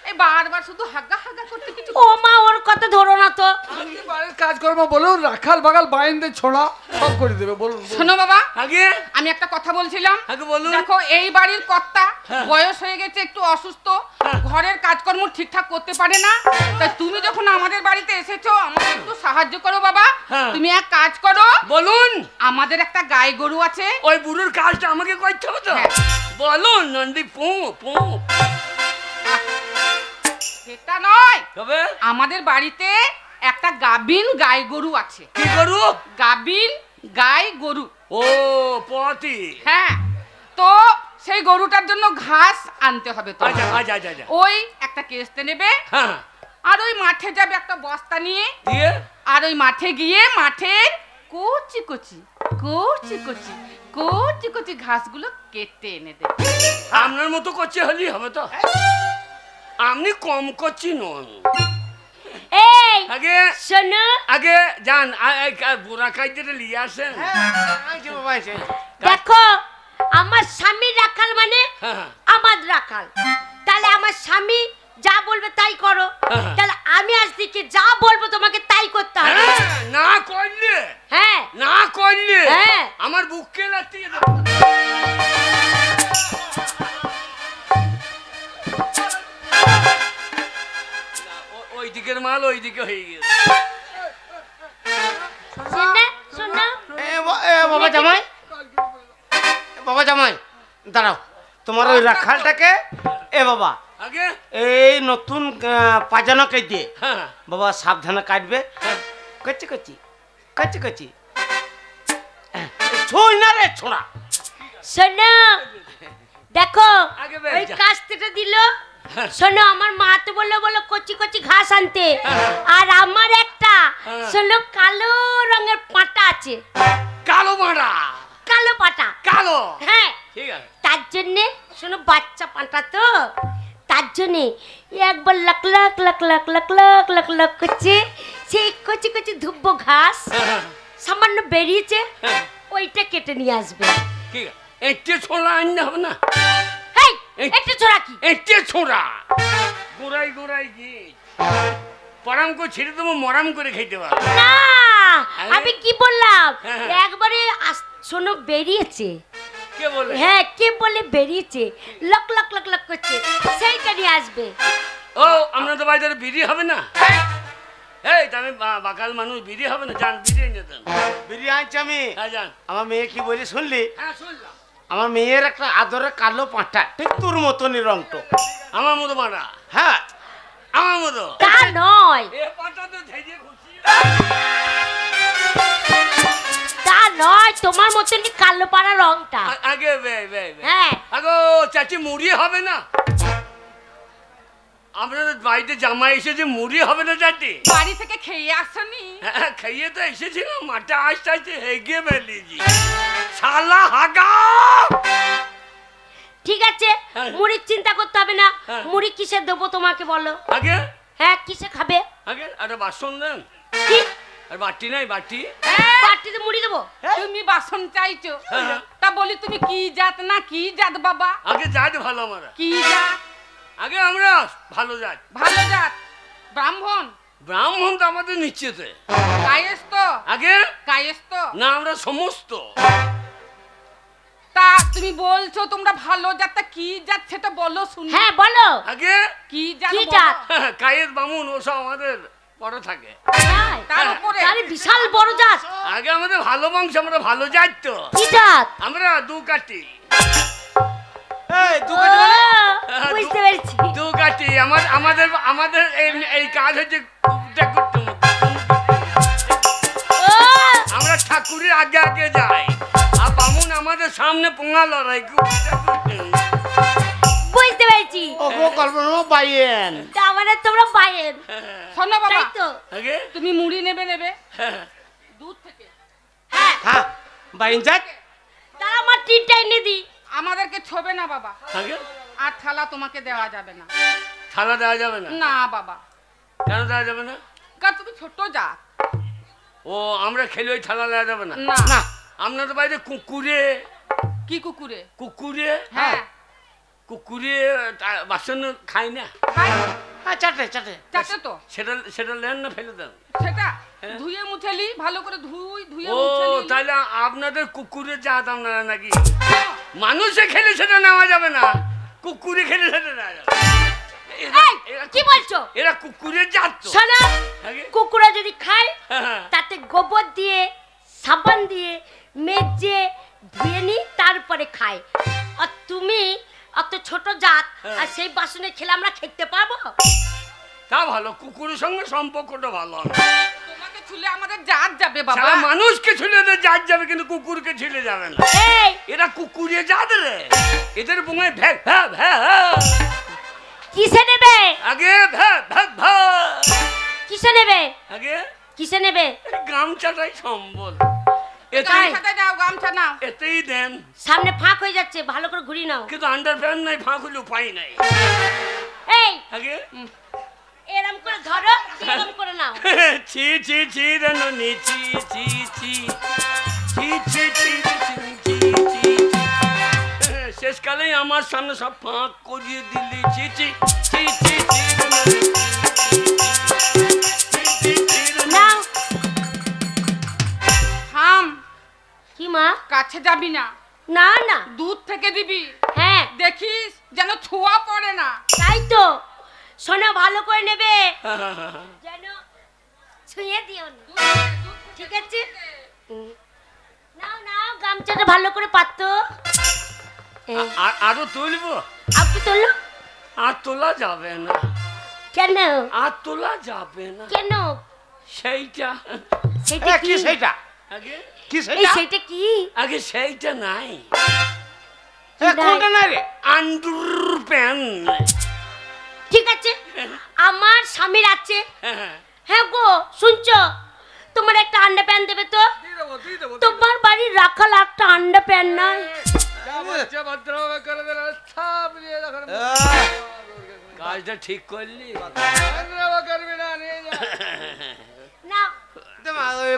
এই বারবার শুধু হাগা হাগা করতে কিছু। ও মা, ওর কথা ধরো না তো। আপনি বাড়ির কাজকর্ম বলুন, রাখাল বাগাল বাইন্দে ছোড়া সব করে দেবে, বলুন বলুন। শোনো বাবা, আগে আমি একটা কথা বলছিলাম। আগে বলুন। দেখো এই বাড়ির কর্তা হ্যাঁ। বয়স হয়ে গেছে, একটু অসুস্থ, হ্যাঁ। ঘরের কাজকর্ম ঠিকঠাক করতে পারে না। তাই তুমি যখন আমাদের বাড়িতে এসেছো আমাকে একটু সাহায্য করো বাবা। হ্যাঁ। তুমি এক কাজ করো, বলুন। আমাদের একটা গাই গরু আছে। ওই বুড়োর কাজটা আমাকে করতে হবে তো? হ্যাঁ। বলুন নন্দী পো পো। সেটা নয়, তবে আমাদের বাড়িতে একটা গাবিন গাই গরু আছে। কি করু? গাবিন গাই গরু। ও পতি। হ্যাঁ, তো সেই গরুটার জন্য ঘাস আনতে হবে তো। আচ্ছা আচ্ছা আচ্ছা আচ্ছা। ওই একটা কেস্তে নেবে, হ্যাঁ আর ওই মাঠে যাবে একটা বস্তা নিয়ে, দিয়ে আর ওই মাঠে গিয়ে মাঠের কচি কচি কচি কচি কচি কচি ঘাসগুলো কেটে এনে দেবে। আপনার মতো করছে হলেই হবে তো? আপনি কম করছি নন। এই আগে শোনো, আগে যান বুড়া কাজটা নিয়ে আসেন। আইছে বাবা, আইছে। দেখো আমার স্বামীর রাখাল মানে হ্যাঁ। আমার রাখাল। তাহলে আমার স্বামী যা বলবে তাই করো। হ্যাঁ। তাহলে আমি আজ থেকে যা বলবো তোমাকে তাই করতে হবে। হ্যাঁ, না করলে হ্যাঁ না করলে হ্যাঁ। আমার বুককে লাগিয়ে দেব। ওই দিকের মাল ওই দিকে হয়ে গেছে। শোনো শোনো, বাবা জামাই, বাবা জামাই দাঁড়াও, তোমার ওই রাখালটাকে এ বাবা আগে এই নতুন পাজানো কেটে দিয়ে হ্যাঁ বাবা সাবধানে কাটবে। কচি কচি কচি কচি ছুঁই না রে ছোড়া। শোনো দেখো আগে বেশ ওই যা। কাস্তেটা দিল। শোনো আমার মা তো বললো বলো কচি কচি ঘাস আনতে, আর আমার একটা শোনো কালো রঙের পাটা আছে। কালো মারা কালো পাটা, কালো। হ্যাঁ ঠিক আছে। তার জন্যে শোনো বাচ্চা পাটা তো, তার জন্যে একবার লাক লাক লাক লাক লাক লাক লাক লাক করছে। সেই কচি কচি ধুব্ব ঘাস সামান্য বেরিয়েছে, ওইটা কেটে নিয়ে আসবে। ঠিক আছে। একটু ছোড়া আনতে হবে না? হেই, একটা ছোড়া কি? একটু ছোড়া গোড়াই গোড়াই গিয়ে পরাম করে ছেড়ে দেবো, মরাম করে খেতে পারবো। না, আমি কি বললাম? হ্যাঁ। একবারে শোনো বেরিয়েছে। কে বলে? হ্যাঁ, কে বলে বেরিয়েছে, লক লক লক লক করছে, সেইটা নিয়ে আসবে। ও আমরা তো বাড়িতে বিড়ি হবে না? এই আমি বাকাল মানুষ, বিড়ি হবে না? যান বিড়ি এনে দেন। বিড়ি আনছি আমি। হ্যাঁ যান। আমার মেয়ে কি বলি শুনলি? হ্যাঁ শুনলাম। আমার মেয়ের একটা আদরের কালো পাঁঠা, ঠিক তোর মতনই রংটো। আমার মতো পাটা, হ্যাঁ আমার মতো। তা নয়, এ পাটা তো ঝেঁঝে খুশি। তা নয়, তোমার মতনই কালো পাড়া রংটা। আগে বে বে বে। হ্যাঁ। আগো চাচি মুড়ি হবে না? আপনাদের বাড়িতে জামাই এসেছে, মুড়ি হবে না চাচি? বাড়ি থেকে খেয়ে আসনি? হ্যাঁ, খাইয়ে তো এসেছিলাম, মাঠে আসতে আসতে হেগে বেরিয়েছি। শালা হাগা! ঠিক আছে, হ্যাঁ। মুড়ির চিন্তা করতে হবে না। হ্যাঁ। মুড়ি কিসে দেবো তোমাকে বলো? আগে হ্যাঁ, কিসে খাবে? আগে একটা বাসন দেন। কি আর বাটি নাই, বাটি। বাটিতে মুড়ি দেবো? তুমি বাসন চাইছো? হ্যাঁ। তা বলি তুমি কি জাত না কি জাত বাবা? আগে যাই ভালো আমরা, কি জাত? আগে আমরা ভালো যাই। ভালো জাত ব্রাহ্মণ? ব্রাহ্মণ তো আমাদের নিশ্চিতে। কায়েস্ত? আগে কায়েস্ত না, আমরা সমস্ত। তা তুমি বলছো তোমরা ভালো জাতটা কি জাত সেটা বলো শুনি। হ্যাঁ বলো। আগে কি জাত কি বলো। জাত? কায়ের বামুন ওসব আমাদের পরে থাকে। তাই? তার উপরে তাহলে বিশাল বড় জাত। আগে আমাদের ভালো বংশ, আমরা ভালো যাই তো। কি জাত? আমরা দু কাটি, এই ও, বুঝতে পেরেছি। দু কাটি। আমাদের আমাদের এই কাজ হচ্ছে কুটে কুটে। ও, আমরা ঠাকুরের আগে আগে যাই, আর বামুন আমাদের সামনে পোঙা লড়াই। কুটে কুটে। বুঝতে পেরেছি। ওগো কল্পনা বাইয়েন। তা মানে তোমরা বাইরের, শোনো বাবা, তাই তো? আগে তুমি মুড়ি নেবে দুধ থেকে? হ্যাঁ, হ্যাঁ বাইন যাক। তারা আমার তিনটা এনে দিই। আমাদেরকে ছোবে না বাবা, আগে আর থালা তোমাকে দেওয়া যাবে না। থালা দেওয়া যাবে না? না বাবা, কেন দেওয়া যাবে না? কারণ তুমি ছোট জাত। ও, আমরা খেলে ওই থালা দেওয়া যাবে না? না না আপনাদের বাড়িতে কুকুরে, কি কুকুরে? কুকুরে, হ্যাঁ কুকুরে বাসন খাই না? খাই। হ্যাঁ চাটে চাটে। চাটে তো সেটা সেটা নেন না, ফেলে দেন। সেটা হ্যাঁ। ধুয়ে মুছেলি ভালো করে ধুয়ে ও, মুছেলি। তাহলে আপনাদের কুকুরের জাত আপনারা নাকি? মানুষে খেলে সেটা নেওয়া যাবে না, কুকুরে খেলে সেটা নেওয়া যাবে। এই, কি বলছো? এরা কুকুরের জাত তো। শোনো, আগে কুকুরা যদি খায় হ্যাঁ, তাতে গোবর দিয়ে সাবান দিয়ে মেজে ধুয়ে নি তারপরে খায়। আর তুমি অত ছোট জাত, আর সেই বাসনে খেলে আমরা খেতে পারবো? তা ভালো, কুকুরের সঙ্গে সম্পর্কটা ভালো হবে। তোমাকে ছুলে আমাদের জাত যাবে বাবা। সারা মানুষকে ছুলে জাত যাবে, কিন্তু কুকুরকে ছুলে যাবে না। এই, এরা কুকুরে জাত রে, এদের বুঙায় ভ্যাক ভ্যাক ভ্যাক। কিসে নেবে? আগে ভ্যাক ভ্যাক ভ্যাক। কিসে নেবে? আগে কিসে নেবে? এই গামছাটাই সম্বল, গামছাটা দাও, গামছা নাও। এতেই দেন। সামনে ফাঁক হয়ে যাচ্ছে, ভালো করে ঘুরিয়ে নাও। কিন্তু আন্ডার প্যান্ট নাই, ফাঁক হলে উপায় নাই। এই, আগে এরম করে ধরো, এরম করে নাও। ছি ছি ছি রে ননি, ছি ছি ছি ছি ছি ছি ছি ছি ছি। শেষকালে আমার সামনে সব ফাঁক করিয়ে দিলি। ছি ছি ছি ছি ছি রে ননি, ছি ছি ছি রে ননি। নাও। থাম, কি মা? কাছে যাবি না, না না। দুধ থেকে দিবি। হ্যাঁ, দেখিস যেন ছোঁয়া পড়ে না। তাই তো। শোনো, ভালো করে নেবে, যেন ছুঁয়ে দিও না। ঠিক আছে? নাও নাও, গামছাটা ভালো করে পাতো। আরো তুলবো? আপনি তোলো। আর তোলা যাবে না। কেন? আর তোলা যাবে না। কেন? সেইটা সেটা কি কি? সেইটা? আগে কি এই সেইটা? সেটা কি? আগে সেইটা নাই, কোনটা নাই রে? Under pant. ঠিক আছে, আমার স্বামীর আছে। হ্যাঁ গো, শুনছো? তোমার একটা আন্ডা প্যান্ট দেবে তো? তোমার বাড়ির রাখাল একটা আন্ডা প্যান্ট নাই? কাজটা ঠিক করলি না।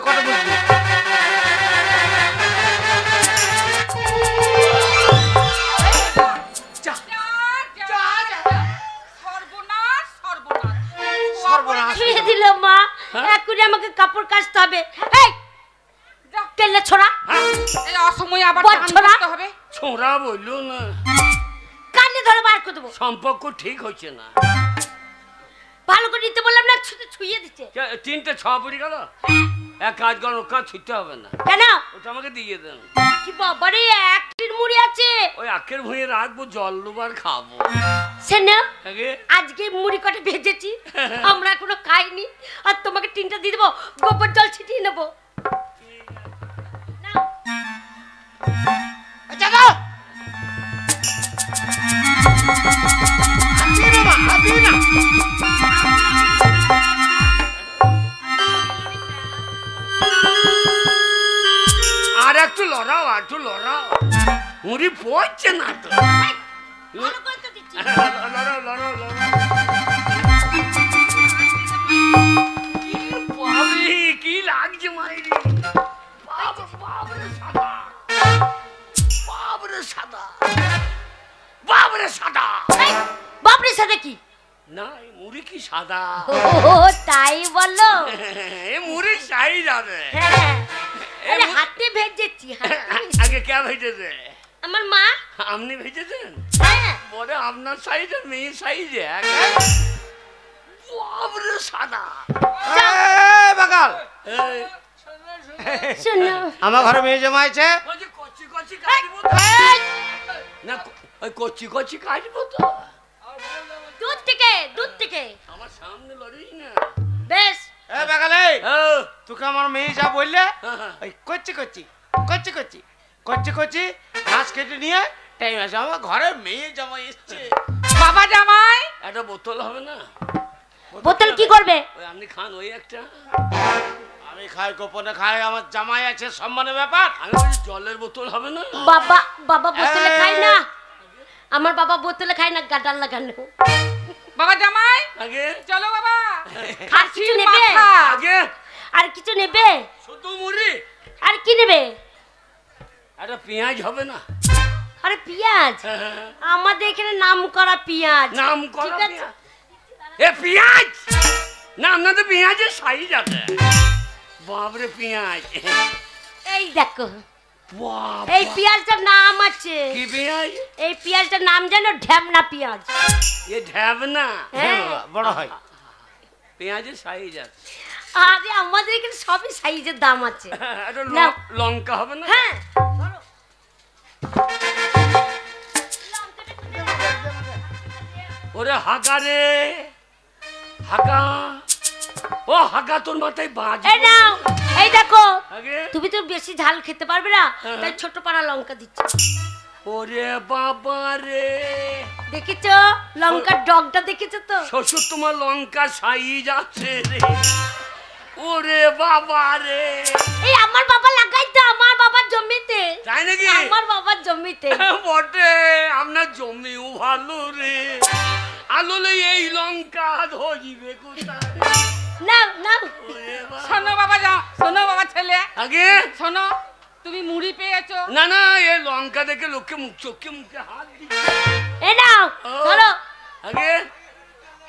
কথা বলছি। সর্বনাশ সর্বনাশ সর্বনাশ। ছুঁয়ে দিল মা, এক্ষুনি আমাকে কাপড় কাচতে হবে। এই, যা। কেলে ছোড়া, এই অসময়ে আবার বল টান ছোড়া। করতে হবে। ছোঁড়া বললো না, কানে ধরে বার করে দেবো। সম্পর্ক ঠিক হচ্ছে না। ভালো করে নিতে বললাম না, ছুঁয়ে দিচ্ছে। তিনটে ছ পড়ে গেল। এক কাজ করুন, কাজ ছুটতে হবে না, কেন? ওটা আমাকে দিয়ে দেন। কি বাবারে, 1 লিটার মুড়ি আছে। ওই আখের ভুঁয়ে রাখবো, জল দুবার খাবো। শোনো, আগে আজকে মুড়ি কটা ভেজেছি, আমরা এখনো খাইনি, আর তোমাকে 3টা দিয়ে দেবো, গোবর জল ছিটিয়ে নেবো। নাও। আচ্ছা দাও আর একটু লড়াও, আর একটু লড়াও, মুড়ি পড়ছে না তো। ভালো করে তো দিচ্ছি। লড়াও লড়াও লড়াও। কি বাবরে, কি লাগছে মাইরি, বাবরে সাদা, বাবরে সাদা, বাবরে সাদা। এই, বাপরে সাথে কি? না এই মুড়ি কি সাদা? ও তাই বলো। এই মুড়ি চাই যাবে। হ্যাঁ, আরে হাতে ভেজেছি, হাতে। আগে কে ভেজেছে? আমার মা। আপনি ভেজেছেন? হ্যাঁ। বলে আপনার সাইজে মেয়ে সাইজে বাবরে সাদা। বাগাল এই, শোনো, আমার ঘরে মেয়ে জমাইছে। বলছি কচি কচি কাটবো তো। না ওই কচি কচি কাটবো তো। দুধ থেকে, দুধ থেকে। আমার সামনে লড়িস না। বেশ। এ বাগালে, ও, তোকে আমার মেয়ে যা বললে হ্যাঁ। ওই কচ্ছি কচ্ছি কচ্ছি কচ্ছি কচ্ছি কচ্ছি ঘাস কেটে নিয়ে টাইম আছে। আমার ঘরে মেয়ে জামাই এসছে। বাবা জামাই, একটা বোতল হবে না? বোতল কি করবে? ওই আপনি খান ওই একটা। আমি খাই গোপনে খাই, আমার জামাই আছে, সম্মানের ব্যাপার। আমি বলছি জলের বোতল হবে না? বাবা, বাবা বোতলে খায় না। আমার বাবা বোতলে খায় না, গাডাল লাগানো। বাবা জামাই, আগে চলো বাবা। আর কিছু নেবে? মাথা। আগে আর কিছু নেবে? শুধু মুড়ি, আর কি নেবে? একটা পেঁয়াজ হবে না? আরে পেঁয়াজ, আমাদের এখানে নাম করা পেঁয়াজ। নাম করা ঠিক আছে। পেঁয়াজ। এ পেঁয়াজ না, আপনাদের পেঁয়াজের সাইজ আছে। বাবরে পেঁয়াজ। এই দেখো, বাপ, এই পেঁয়াজটার নাম আছে। কি পেঁয়াজ? এই পেঁয়াজটার নাম জানো? ঢ্যামনা পেঁয়াজ। এ ঢ্যাব না, হ্যাঁ। বড় হয়। পেঁয়াজের সাইজ আছে। আরে আমাদের এখানে সবই সাইজের দাম আছে। একটা নাও। লঙ্কা হবে না? হ্যাঁ, ওরে হাগা রে, হাগা, ও হাগা তোর মাথায় বাজ। এই নাও, এই দেখো। আগে তুমি তো বেশি ঝাল খেতে পারবে না, হ্যাঁ। তাই ছোট পাড়া লঙ্কা দিচ্ছি। ওরে বাবা রে, দেখেছো লঙ্কার ডগটা? দেখেছো তো? শ্বশুর তোমার লঙ্কা সাইজ আছে রে। ওরে বাবা রে, এই আমার বাবা লাগাই তো, আমার বাবার জমিতে। তাই নাকি? আমার বাবার জমিতে। বটে, আপনার জমিও ভালো রে। আলোলে এই লঙ্কা ধরিবে কোথায়? নাও নাও। ওরে বাবা। শোনো বাবা, শোনো বাবা ছেলে, আগে শোনো, তুমি মুড়ি পেয়েছো। না না, এই লঙ্কা দেখে লোককে মুখ চোখে মুখে হাত দিচ্ছে। এই নাও, ও। ধরো। আগে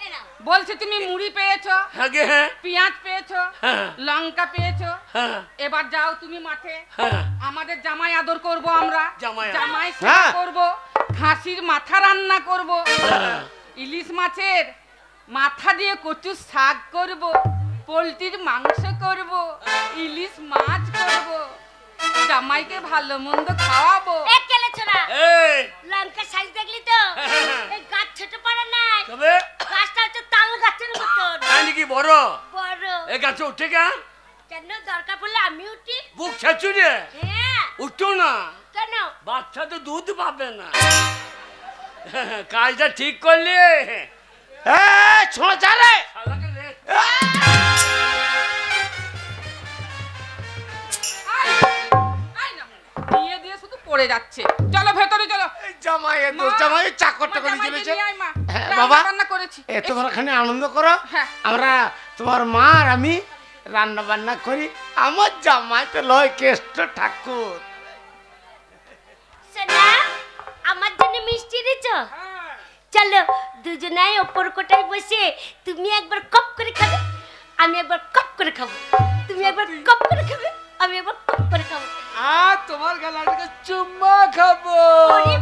এই নাও। বলছি তুমি মুড়ি পেয়েছো, আগে হ্যাঁ পেঁয়াজ পেয়েছো, হ্যাঁ লঙ্কা পেয়েছো। হ্যাঁ এবার যাও তুমি মাঠে, হ্যাঁ। আমাদের জামাই আদর করব আমরা। জামাই আদর। জামাই হ্যাঁ। সেবা করব, খাসির মাথা রান্না করব, হ্যাঁ। ইলিশ মাছের মাথা দিয়ে কচু শাক করব, পোলট্রির মাংস করব, ইলিশ মাছ করব, জামাইকে ভালো মন্দ খাওয়াবো। এই কেলে ছোড়া, এই লঙ্কার সাইজ দেখলি তো? এই গাছ ছোট পাড়া নাই, তবে গাছটা হচ্ছে তাল গাছের মতন তাই নাকি বড়? বড়। এই গাছে উঠে গা, কেন দরকার পড়লে আমি উঠি। বুক ছাচুরে হ্যাঁ, উঠতো না, কেন? বাচ্চা তো দুধ পাবে না। কাজটা ঠিক করলে এ ছোঁড়া যা রে। শালাকে রে। আই না, দিয়ে দিয়ে শুধু পড়ে যাচ্ছে। চলো ভেতরে চলো। এই জামাই এত জামাই চাকরটা করে চলেছে। হ্যাঁ, বাবা বাবা। রান্না করেছি। এ তোমরা এখানে আনন্দ করো, হ্যাঁ। আমরা তোমার মা আর আমি রান্না বান্না করি। আমার জামাই তো লয় কেষ্ট ঠাকুর। সোনা, আমার জন্য মিষ্টি দিছো? চলো দুজনাই ওপর কোটায় বসে, তুমি একবার কপ করে খাবে, আমি একবার কপ করে খাবো। তুমি একবার কপ করে খাবে, আমি একবার কপ করে খাবো। আর তোমার গালাটাকে চুম্মা খাবো। ওরে